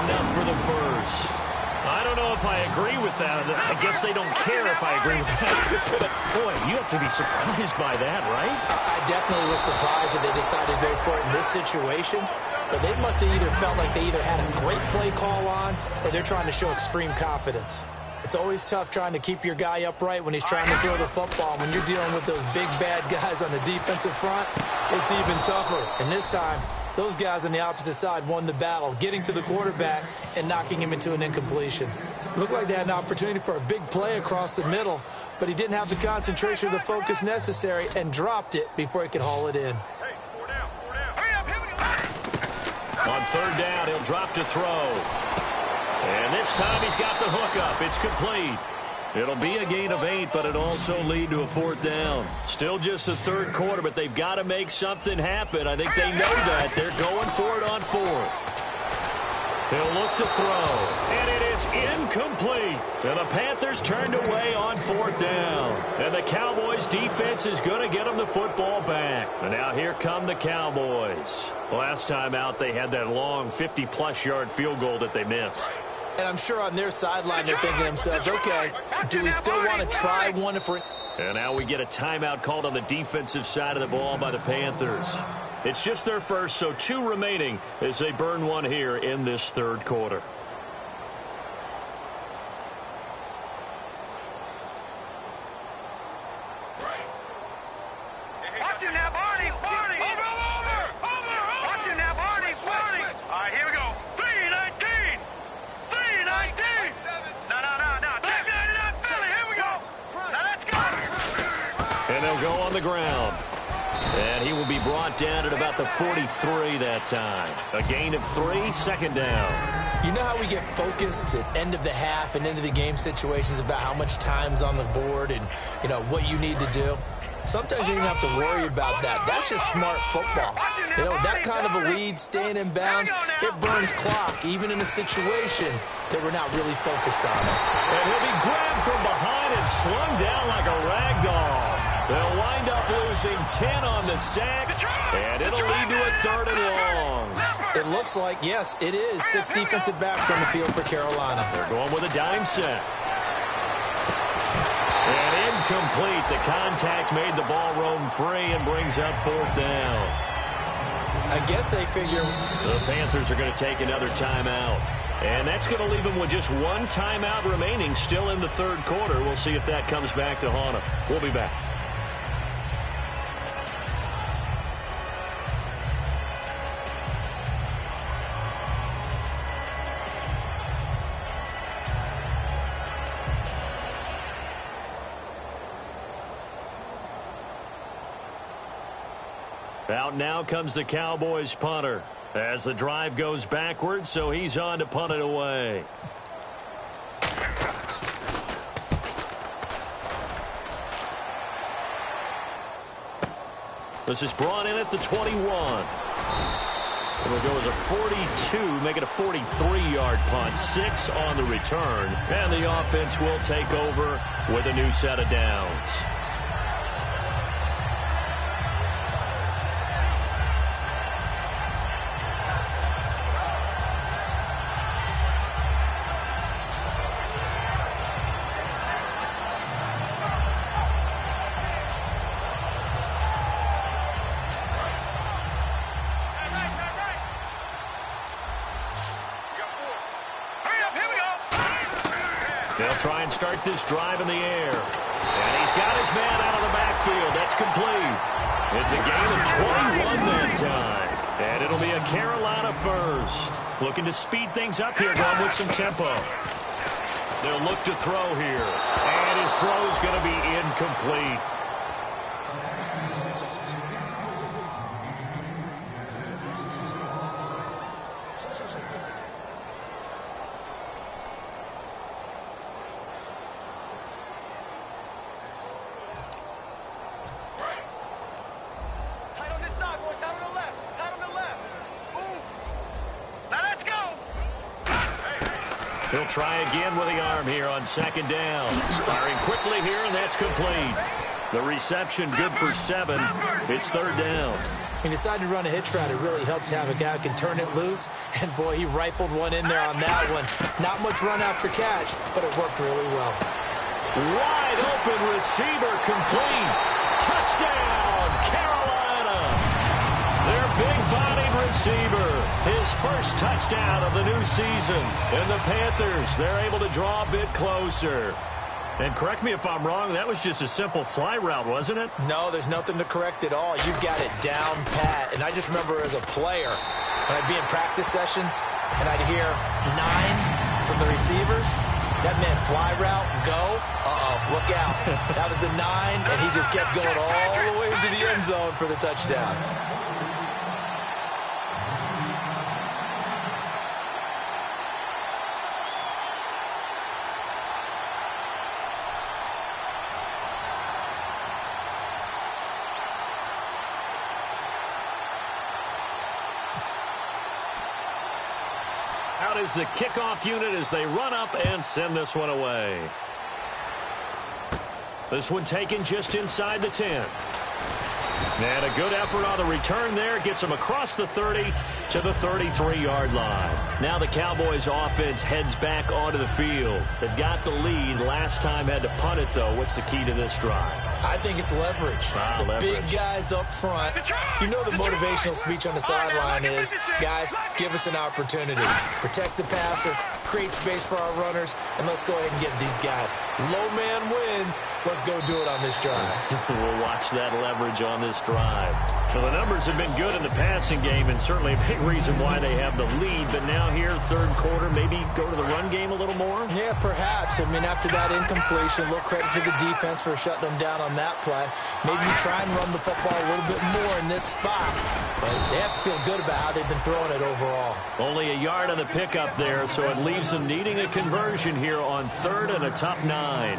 enough for the first. I don't know if I agree with that. I guess they don't care if I agree with that. But, boy, you have to be surprised by that, right? I definitely was surprised that they decided to go for it in this situation. But they must have either felt like they either had a great play call on or they're trying to show extreme confidence. It's always tough trying to keep your guy upright when he's trying to throw the football. When you're dealing with those big, bad guys on the defensive front, it's even tougher. And this time, those guys on the opposite side won the battle, getting to the quarterback and knocking him into an incompletion. It looked like they had an opportunity for a big play across the middle, but he didn't have the concentration or the focus necessary and dropped it before he could haul it in. On 3rd down, he'll drop to throw. And this time he's got the hook up. It's complete. It'll be a gain of 8, but it'll also lead to a 4th down. Still just the 3rd quarter, but they've got to make something happen. I think they know that. They're going for it on 4th. He'll look to throw. And it is incomplete. And the Panthers turned away on 4th down. And the Cowboys defense is going to get them the football back. And now here come the Cowboys. Last time out, they had that long 50-plus yard field goal that they missed. And I'm sure on their sideline they're thinking to themselves, okay, do we still want to try one if we're... And now we get a timeout called on the defensive side of the ball by the Panthers. It's just their first, so 2 remaining as they burn one here in this 3rd quarter. Watch him now, Barney. Barney. Over. Watch him now, Barney. Barney. All right, here we go. 319. 319. No. Check 99, Philly. Here we go. Now let's go. And they'll go on the ground. And he will be brought down at about the 43 that time. A gain of 3, 2nd down. You know how we get focused at end of the half and into the game situations about how much time's on the board and, you know, what you need to do? Sometimes you don't have to worry about that. That's just smart football. You know, that kind of a lead, staying in bounds, it burns clock, even in a situation that we're not really focused on it. And he'll be grabbed from behind and slung down like a rag doll. They'll wind up losing 10 on the sack, and it'll lead to a 3rd and long. It looks like, yes, it is 6 defensive backs on the field for Carolina. They're going with a dime set. And incomplete. The contact made the ball roam free and brings up 4th down. I guess they figure the Panthers are going to take another timeout. And that's going to leave them with just 1 timeout remaining still in the 3rd quarter. We'll see if that comes back to haunt them. We'll be back. Out now comes the Cowboys punter as the drive goes backwards, so he's on to punt it away. This is brought in at the 21. It'll go as a 42, make it a 43-yard punt, 6 on the return, and the offense will take over with a new set of downs. They'll try and start this drive in the air. And he's got his man out of the backfield. That's complete. It's a gain of 21 that time. And it'll be a Carolina first. Looking to speed things up here, going with some tempo. They'll look to throw here. And his throw's going to be incomplete. He'll try again with the arm here on second down. Firing quickly here, and that's complete. The reception good for 7. It's third down. He decided to run a hitch route. It really helped to have a guy who can turn it loose. And, boy, he rifled one in there on that one. Not much run after catch, but it worked really well. Wide open receiver complete. Touchdown, Carolina. Their big-bodied receiver. His first touchdown of the new season. And the Panthers, they're able to draw a bit closer. And correct me if I'm wrong, that was just a simple fly route, wasn't it? No, there's nothing to correct at all. You've got it down pat. And I just remember as a player, when I'd be in practice sessions, and I'd hear 9 from the receivers. That meant fly route, go. Look out. That was the 9, and he just kept going all the way into the end zone for the touchdown. Out is the kickoff unit as they run up and send this one away. This one taken just inside the 10. And a good effort on the return there. Gets them across the 30 to the 33-yard line. Now the Cowboys offense heads back onto the field. They've got the lead. Last time had to punt it, though. What's the key to this drive? I think it's leverage. Big guys up front. You know the motivational speech on the sideline is, guys, give us an opportunity. Protect the passer, create space for our runners, and let's go ahead and get these guys. Low man wins. Let's go do it on this drive. We'll watch that leverage on this drive. Well, the numbers have been good in the passing game, and certainly a big reason why they have the lead. But now here, third quarter, maybe go to the run game a little more? Yeah, perhaps. I mean, after that incompletion, a little credit to the defense for shutting them down on that play. Maybe you try and run the football a little bit more in this spot. But they have to feel good about how they've been throwing it overall. Only a yard on the pickup there, so it leaves them needing a conversion here on third and a tough 9.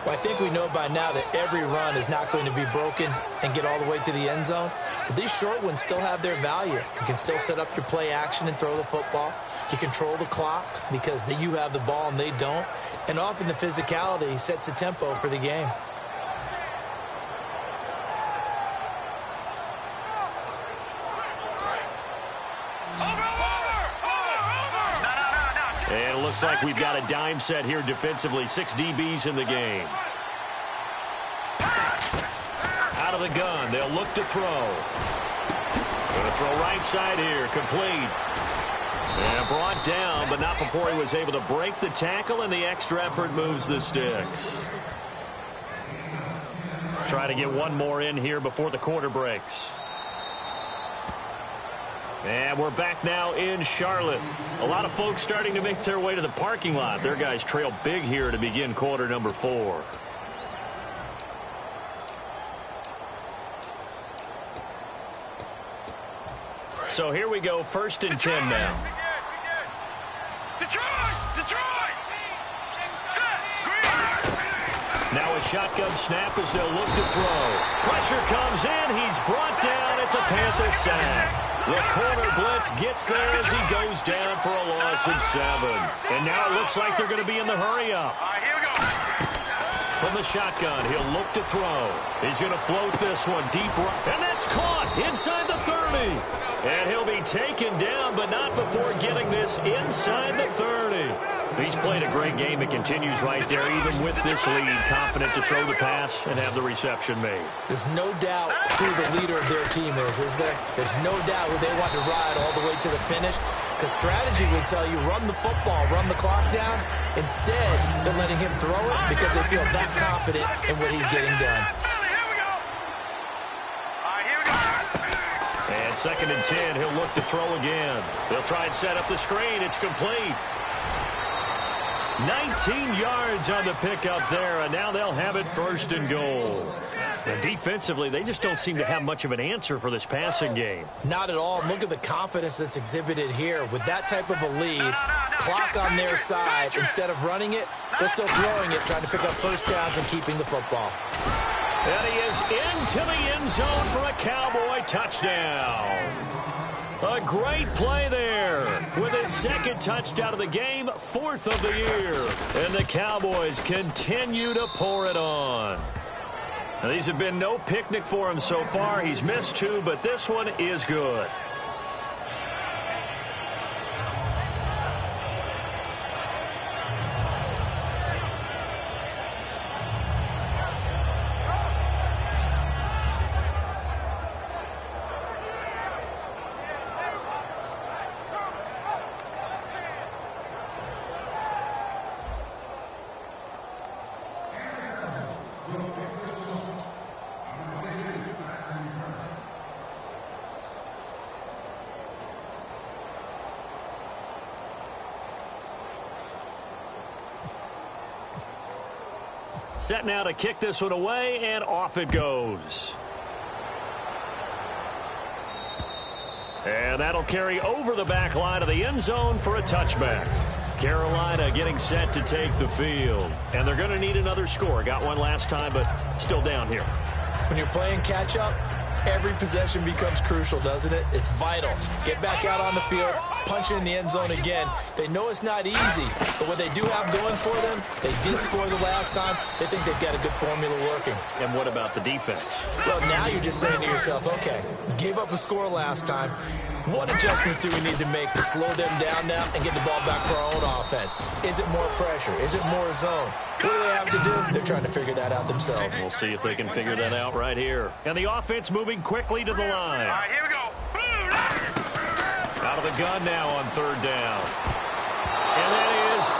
Well, I think we know by now that every run is not going to be broken and get all the way to the end zone. But these short ones still have their value. You can still set up your play action and throw the football. You control the clock because you have the ball and they don't. And often the physicality sets the tempo for the game. And it looks like we've got a dime set here defensively. 6 DBs in the game. Out of the gun. They'll look to throw. Going to throw right side here. Complete. And brought down, but not before he was able to break the tackle, and the extra effort moves the sticks. Try to get one more in here before the quarter breaks. And we're back now in Charlotte. A lot of folks starting to make their way to the parking lot. Their guys trail big here to begin quarter number 4. So here we go, 1st and 10 now. Detroit! Now a shotgun snap as they'll look to throw. Pressure comes in. He's brought down. It's a Panther sack. The corner blitz gets there as he goes down for a loss of 7. And now it looks like they're going to be in the hurry-up. All right, here we go. From the shotgun, he'll look to throw. He's going to float this one deep right. And that's caught inside the 30. And he'll be taken down, but not before getting this inside the 30. He's played a great game. It continues right there, even with this lead. Confident to throw the pass and have the reception made. There's no doubt who the leader of their team is there? There's no doubt who they want to ride all the way to the finish. Because strategy would tell you, run the football, run the clock down. Instead, they're letting him throw it because they feel that confident in what he's getting done. And 2nd and 10, he'll look to throw again. They'll try and set up the screen. It's complete. 19 yards on the pickup there, and now they'll have it 1st and goal. And defensively, they just don't seem to have much of an answer for this passing game. Not at all. Look at the confidence that's exhibited here. With that type of a lead, clock on their side, instead of running it, they're still throwing it, trying to pick up 1st downs and keeping the football. And he is into the end zone for a Cowboy touchdown. A great play there with his second touchdown of the game, 4th of the year. And the Cowboys continue to pour it on. Now, these have been no picnic for him so far. He's missed 2, but this one is good. Set now to kick this one away, and off it goes. And that'll carry over the back line of the end zone for a touchback. Carolina getting set to take the field. And they're going to need another score. Got one last time, but still down here. When you're playing catch-up, every possession becomes crucial, doesn't it? It's vital. Get back out on the field, punch it in the end zone again. They know it's not easy, but what they do have going for them, they did score the last time. They think they've got a good formula working. And what about the defense? Well, now you're just saying to yourself, okay, gave up a score last time. What adjustments do we need to make to slow them down now and get the ball back for our own offense? Is it more pressure? Is it more zone? What do they have to do? They're trying to figure that out themselves. We'll see if they can figure that out right here. And the offense moving quickly to the line. All right, here we go. Out of the gun now on 3rd down. And that is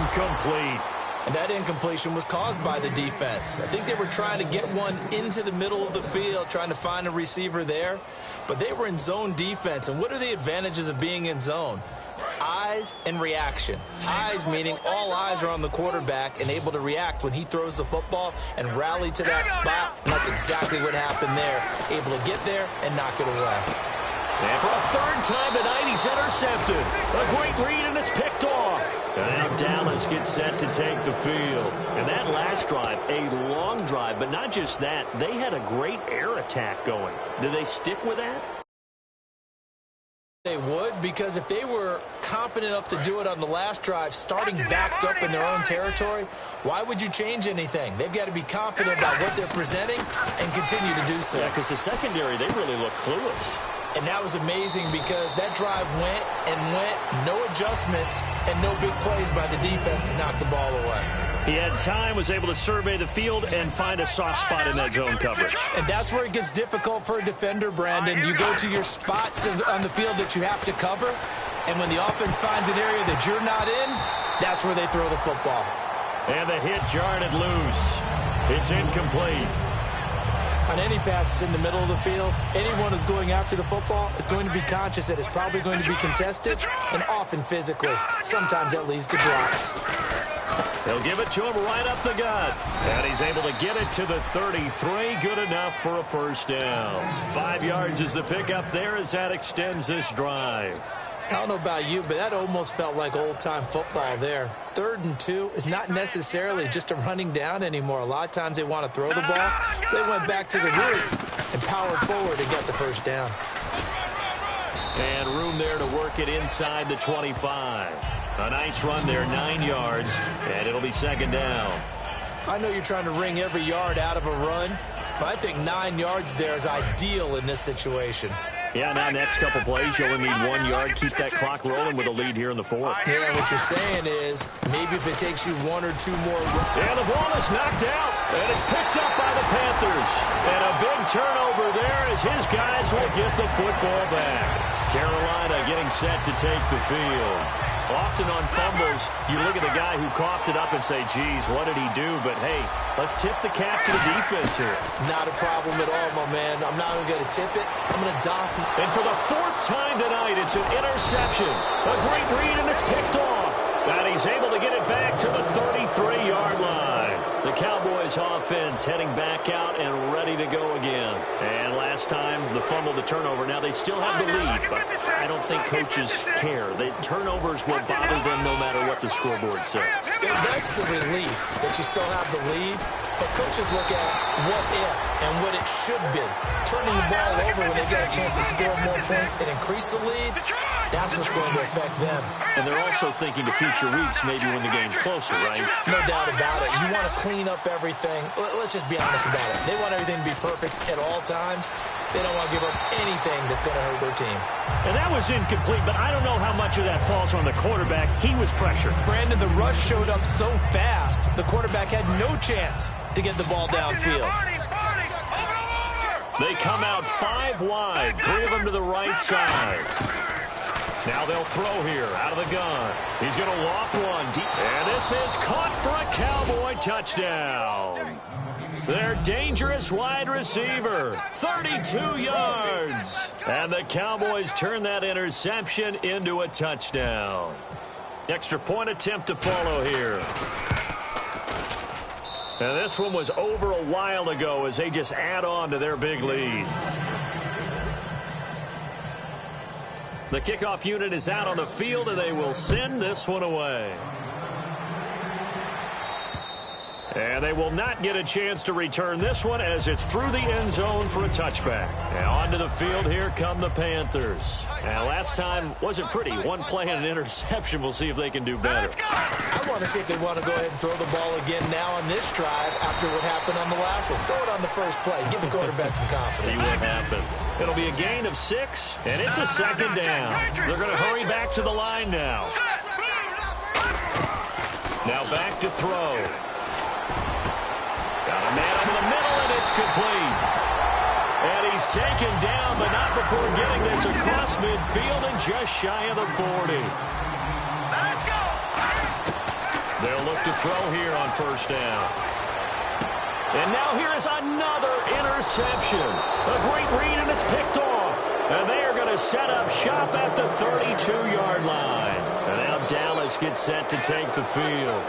incomplete. And that incompletion was caused by the defense. I think they were trying to get one into the middle of the field, trying to find a receiver there. But they were in zone defense. And what are the advantages of being in zone? Eyes and reaction. Eyes meaning all eyes are on the quarterback and able to react when he throws the football and rally to that spot. And that's exactly what happened there. Able to get there and knock it away. And for a 3rd time tonight, he's intercepted. A great read, and it's picked off. And now Dallas gets set to take the field. And that last drive, a long drive, but not just that. They had a great air attack going. Do they stick with that? They would, because if they were confident enough to do it on the last drive, starting backed up in their own territory, why would you change anything? They've got to be confident about what they're presenting and continue to do so. Yeah, because the secondary, they really look clueless. And that was amazing because that drive went and went, no adjustments, and no big plays by the defense to knock the ball away. He had time, was able to survey the field and find a soft spot in that zone coverage. And that's where it gets difficult for a defender, Brandon. You go to your spots on the field that you have to cover, and when the offense finds an area that you're not in, that's where they throw the football. And the hit jarred it loose. It's incomplete. On any passes in the middle of the field, anyone who's going after the football is going to be conscious that it's probably going to be contested and often physically. Sometimes that leads to drops. They'll give it to him right up the gut. And he's able to get it to the 33. Good enough for a 1st down. 5 yards is the pickup there as that extends this drive. I don't know about you, but that almost felt like old-time football there. 3rd and 2 is not necessarily just a running down anymore. A lot of times they want to throw the ball. They went back to the roots and powered forward to get the 1st down. And room there to work it inside the 25. A nice run there, 9 yards, and it'll be 2nd down. I know you're trying to wring every yard out of a run, but I think 9 yards there is ideal in this situation. Yeah, now next couple plays, you only need 1 yard. Keep that clock rolling with a lead here in the 4th. Yeah, what you're saying is maybe if it takes you 1 or 2 more. And the ball is knocked out, and it's picked up by the Panthers. And a big turnover there as his guys will get the football back. Carolina getting set to take the field. Often on fumbles, you look at the guy who coughed it up and say, geez, what did he do? But, hey, let's tip the cap to the defense here. Not a problem at all, my man. I'm not even going to tip it. I'm going to doff. And for the 4th time tonight, it's an interception. A great read, and it's picked off. And he's able to get it back to the 33-yard line. The Cowboys offense heading back out and ready to go again. And last time, the fumble, the turnover. Now they still have the lead, but I don't think coaches care. The turnovers will bother them no matter what the scoreboard says. Yeah, that's the relief that you still have the lead. But coaches look at what if and what it should be. Turning the ball over when they get a chance to score more points and increase the lead, that's what's going to affect them. And they're also thinking to future weeks, maybe when the game's closer, right? No doubt about it. You want to clean up everything. Let's just be honest about it. They want everything to be perfect at all times. They don't want to give up anything that's going to hurt their team. And that was incomplete, but I don't know how much of that falls on the quarterback. He was pressured. Brandon, the rush showed up so fast, the quarterback had no chance to get the ball downfield. They come out 5 wide, 3 of them to the right side. Now they'll throw here out of the gun. He's going to loft one deep. And this is caught for a Cowboy touchdown. Their dangerous wide receiver, 32 yards. And the Cowboys turn that interception into a touchdown. Extra point attempt to follow here. And this one was over a while ago as they just add on to their big lead. The kickoff unit is out on the field, and they will send this one away. And they will not get a chance to return this one as it's through the end zone for a touchback. Now onto the field, here come the Panthers. Now last time wasn't pretty. One play and an interception. We'll see if they can do better. I want to see if they want to go ahead and throw the ball again now on this drive after what happened on the last one. Throw it on the first play. Give the quarterback some confidence. See what happens. It'll be a gain of 6, and it's a second down. They're going to hurry back to the line now. Now back to throw. Got a man over the middle, and it's complete. And he's taken down, but not before getting this across midfield and just shy of the 40. Let's go. They'll look to throw here on first down. And now here is another interception. A great read, and it's picked off. And they are going to set up shop at the 32-yard line. And now Dallas gets set to take the field.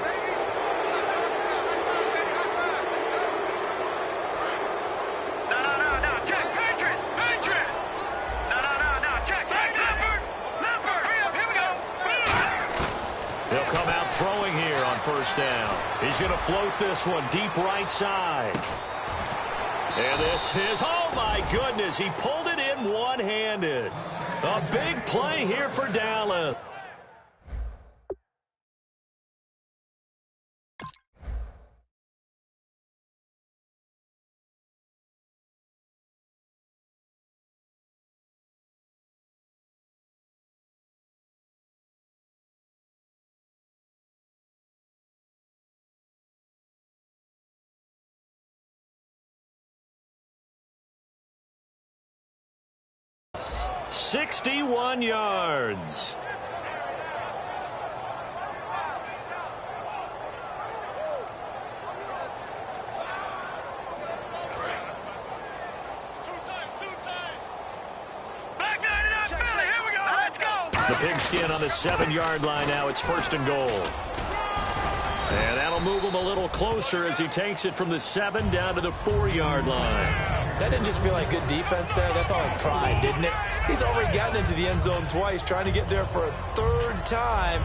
First down. He's going to float this one deep right side. And this is, oh my goodness, he pulled it in one-handed. A big play here for Dallas. .61 yards. The pigskin on the 7-yard line now. It's first and goal. And that'll move him a little closer as he takes it from the 7 down to the 4-yard line. That didn't just feel like good defense there. That felt like pride, didn't it? He's already gotten into the end zone twice, trying to get there for a 3rd time.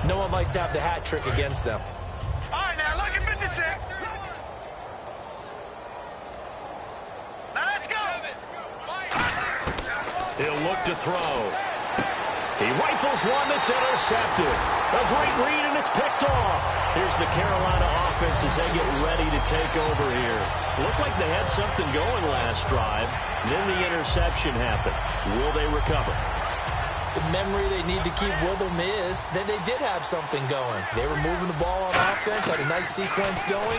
No one likes to have the hat trick against them. All right, now look at 56. Now let's go. He'll look to throw. He rifles one that's intercepted. A great read, and it's picked off. Here's the Carolina offense as they get ready to take over here. Looked like they had something going last drive. Then the interception happened. Will they recover? The memory they need to keep with them is that they did have something going. They were moving the ball on offense, had a nice sequence going.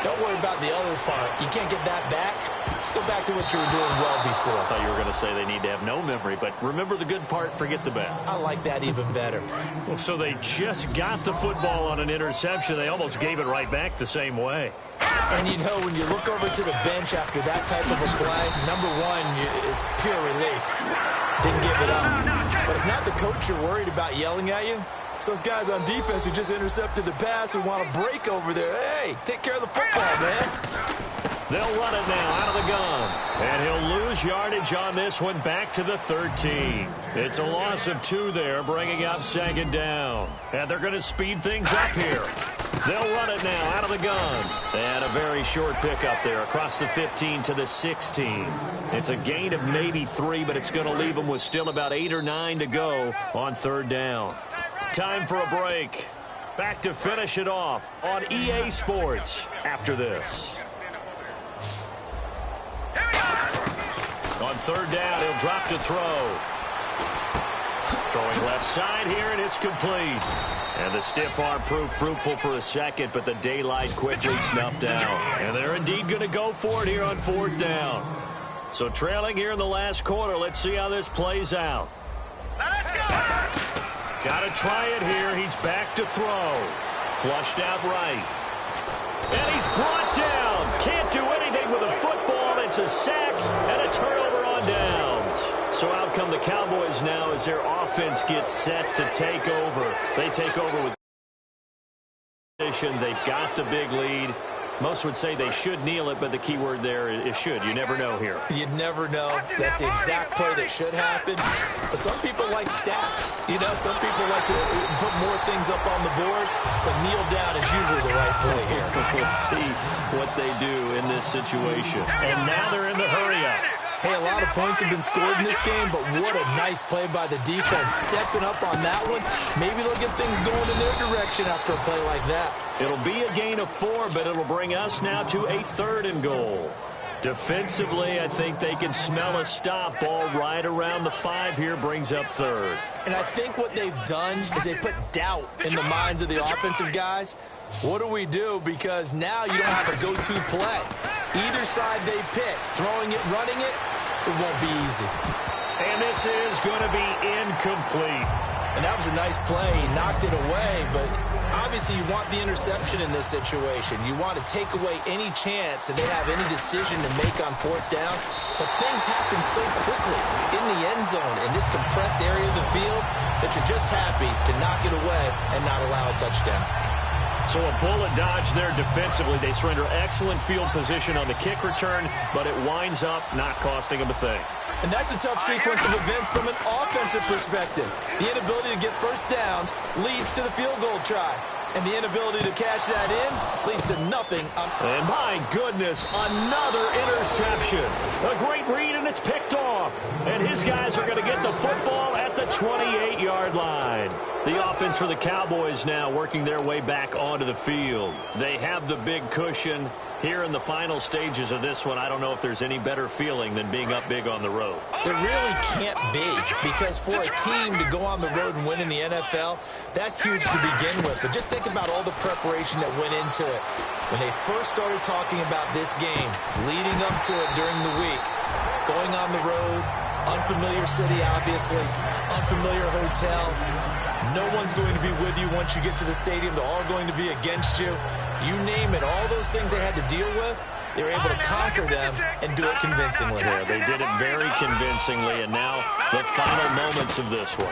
Don't worry about the other part. You can't get that back. Let's go back to what you were doing well before. I thought you were going to say they need to have no memory, but remember the good part, forget the bad. I like that even better. Well, so they just got the football on an interception. They almost gave it right back the same way. And you know, when you look over to the bench after that type of a play, number one is pure relief. Didn't give it up. But it's not the coach you're worried about yelling at you. It's those guys on defense who just intercepted the pass who want to break over there. Hey, take care of the football, man. They'll run it now out of the gun. And he'll lose yardage on this one back to the 13. It's a loss of 2 there, bringing up 2nd down. And they're going to speed things up here. They'll run it now out of the gun. And a very short pickup there across the 15 to the 16. It's a gain of maybe 3, but it's going to leave them with still about 8 or 9 to go on 3rd down. Time for a break. Back to finish it off on EA Sports after this. On 3rd down, he'll drop to throw. Throwing left side here, and it's complete. And the stiff arm proved fruitful for a second, but the daylight quickly snuffed out. And they're indeed going to go for it here on 4th down. So trailing here in the last quarter, let's see how this plays out. Let's go! Got to try it here. He's back to throw. Flushed out right. And he's brought down. Can't do anything with a football. It's a sack and a turnover on downs. So out come the Cowboys now as their offense gets set to take over. They take over with position. They've got the big lead. Most would say they should kneel it, but the key word there is should. You never know here. You never know. That's the exact play that should happen. But some people like stats. You know, some people like to put more things up on the board, but kneel down is usually the right play here. We'll see what they do in this situation. And now they're in the hurry-up. Hey, a lot of points have been scored in this game, but what a nice play by the defense. Stepping up on that one. Maybe they'll get things going in their direction after a play like that. It'll be a gain of 4, but it'll bring us now to a 3rd and goal. Defensively, I think they can smell a stop. Ball right around the 5 here brings up 3rd. And I think what they've done is they put doubt in the minds of the offensive guys. What do we do? Because now you don't have a go-to play. Either side they pick, throwing it, running it, it won't be easy. And this is going to be incomplete. And that was a nice play. He knocked it away, but obviously you want the interception in this situation. You want to take away any chance and they have any decision to make on 4th down. But things happen so quickly in the end zone in this compressed area of the field that you're just happy to knock it away and not allow a touchdown. So a bullet dodge there defensively. They surrender excellent field position on the kick return, but it winds up not costing them a thing. And that's a tough sequence of events from an offensive perspective. The inability to get first downs leads to the field goal try. And the inability to cash that in leads to nothing. And my goodness, another interception. A great read, and it's picked off. And his guys are going to get the football at the 28-yard line. The offense for the Cowboys now working their way back onto the field. They have the big cushion. Here in the final stages of this one, I don't know if there's any better feeling than being up big on the road. There really can't be, because for a team to go on the road and win in the NFL, that's huge to begin with. But just think about all the preparation that went into it. When they first started talking about this game, leading up to it during the week, going on the road, unfamiliar city, obviously, unfamiliar hotel. No one's going to be with you once you get to the stadium. They're all going to be against you. You name it, all those things they had to deal with, they were able to conquer them and do it convincingly. Yeah, they did it very convincingly, and now the final moments of this one.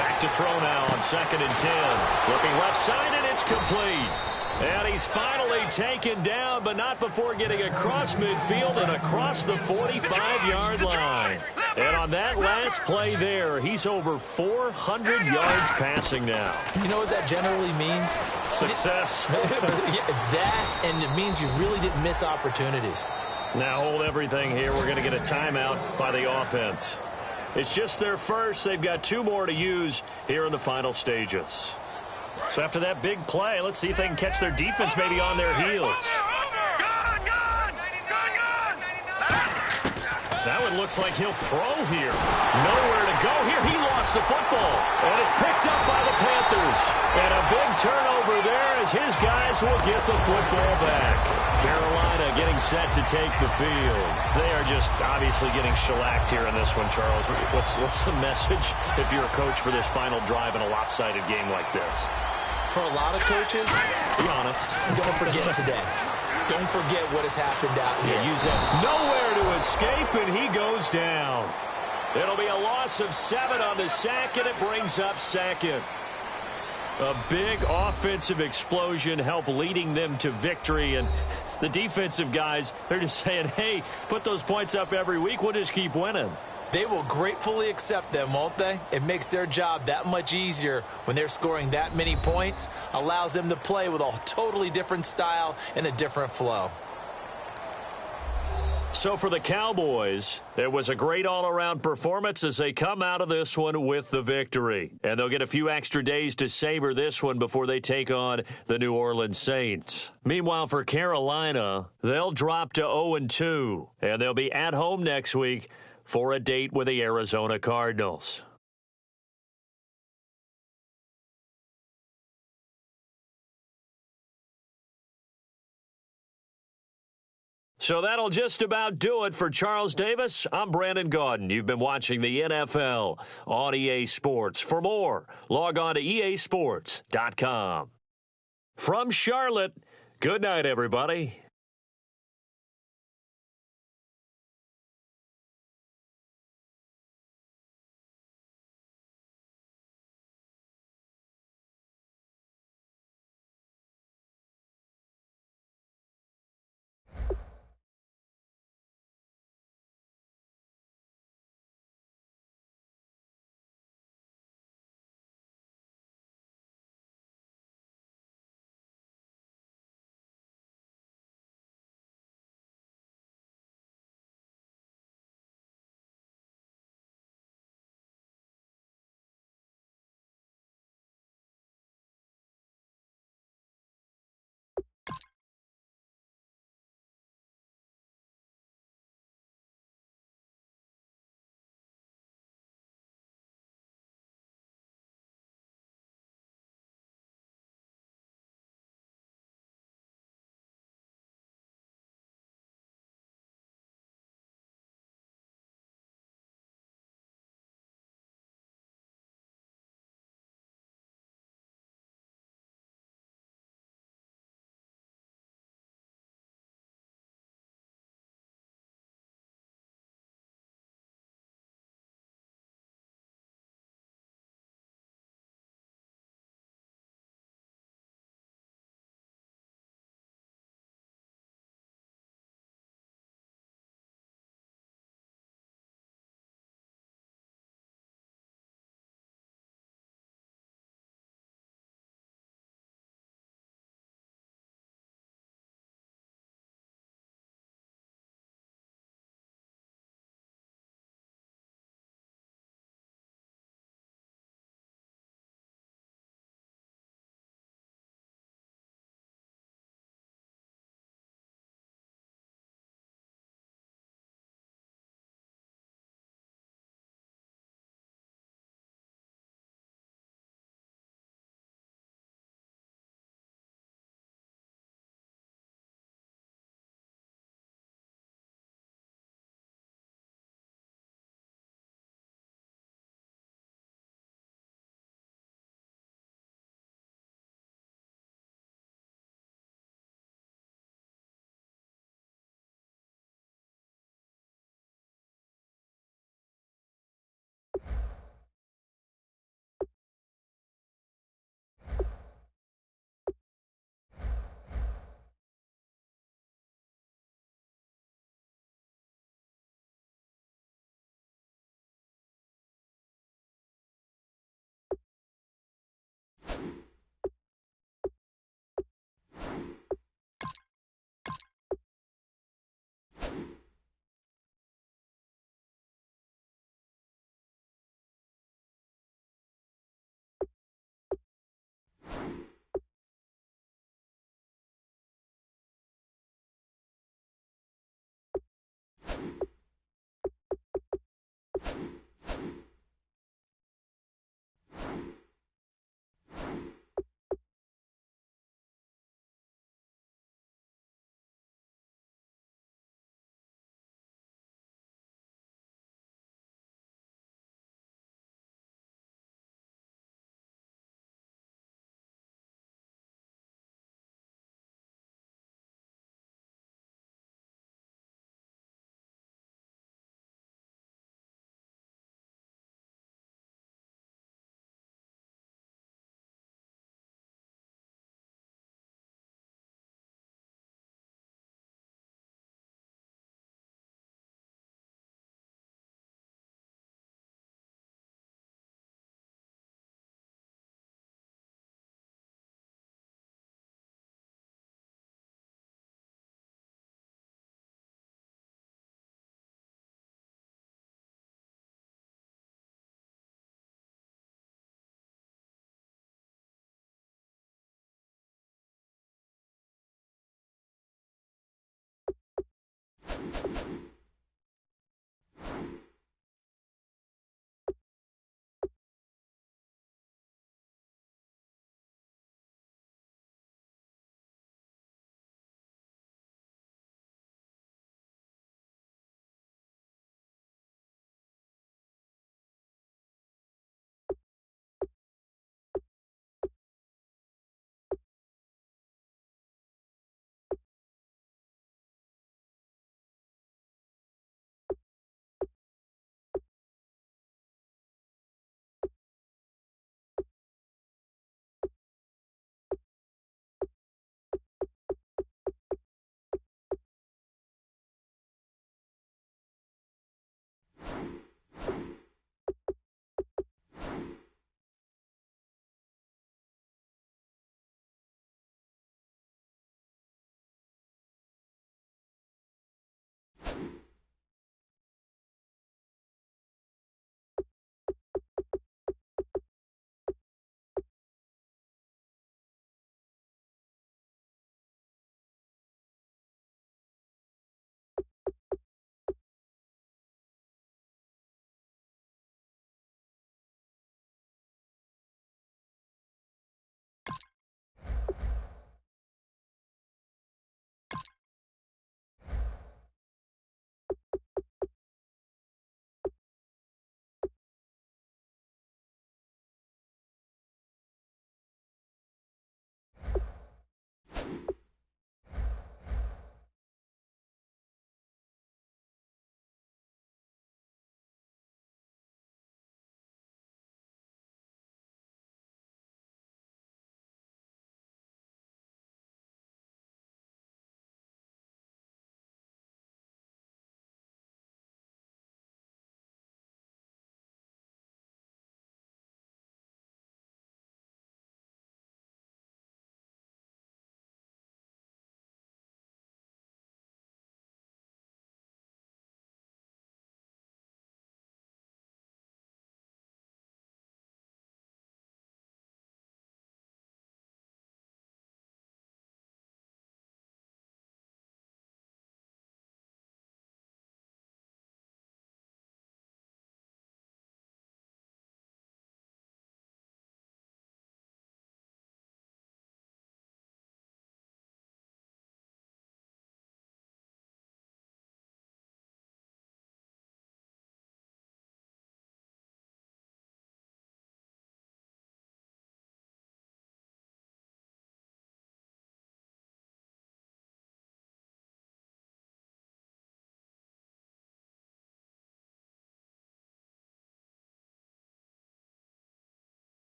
Back to throw now on 2nd and 10. Looking left side, and it's complete. And he's finally taken down, but not before getting across midfield and across the 45-yard line. And on that last play there, he's over 400 yards passing now. You know what that generally means? Success. That, and it means you really didn't miss opportunities. Now hold everything here. We're going to get a timeout by the offense. It's just their first. They've got 2 more to use here in the final stages. So after that big play, let's see if they can catch their defense maybe on their heels. That one looks like he'll throw here. Nowhere to go here. He lost the football. And it's picked up by the Panthers. And a big turnover there as his guys will get the football back. Carolina getting set to take the field. They are just obviously getting shellacked here in this one, Charles. What's the message if you're a coach for this final drive in a lopsided game like this? For a lot of coaches, be honest, don't forget today. Don't forget what has happened out here. Yeah, use that. Nowhere to escape, and he goes down. It'll be a loss of 7 on the sack, and it brings up 2nd. A big offensive explosion helped leading them to victory. And the defensive guys, they're just saying, hey, put those points up every week. We'll just keep winning. They will gratefully accept them, won't they? It makes their job that much easier when they're scoring that many points. Allows them to play with a totally different style and a different flow. So for the Cowboys, it was a great all-around performance as they come out of this one with the victory. And they'll get a few extra days to savor this one before they take on the New Orleans Saints. Meanwhile, for Carolina, they'll drop to 0-2, and they'll be at home next week for a date with the Arizona Cardinals. So that'll just about do it for Charles Davis. I'm Brandon Gaudin. You've been watching the NFL on EA Sports. For more, log on to easports.com. From Charlotte, good night, everybody.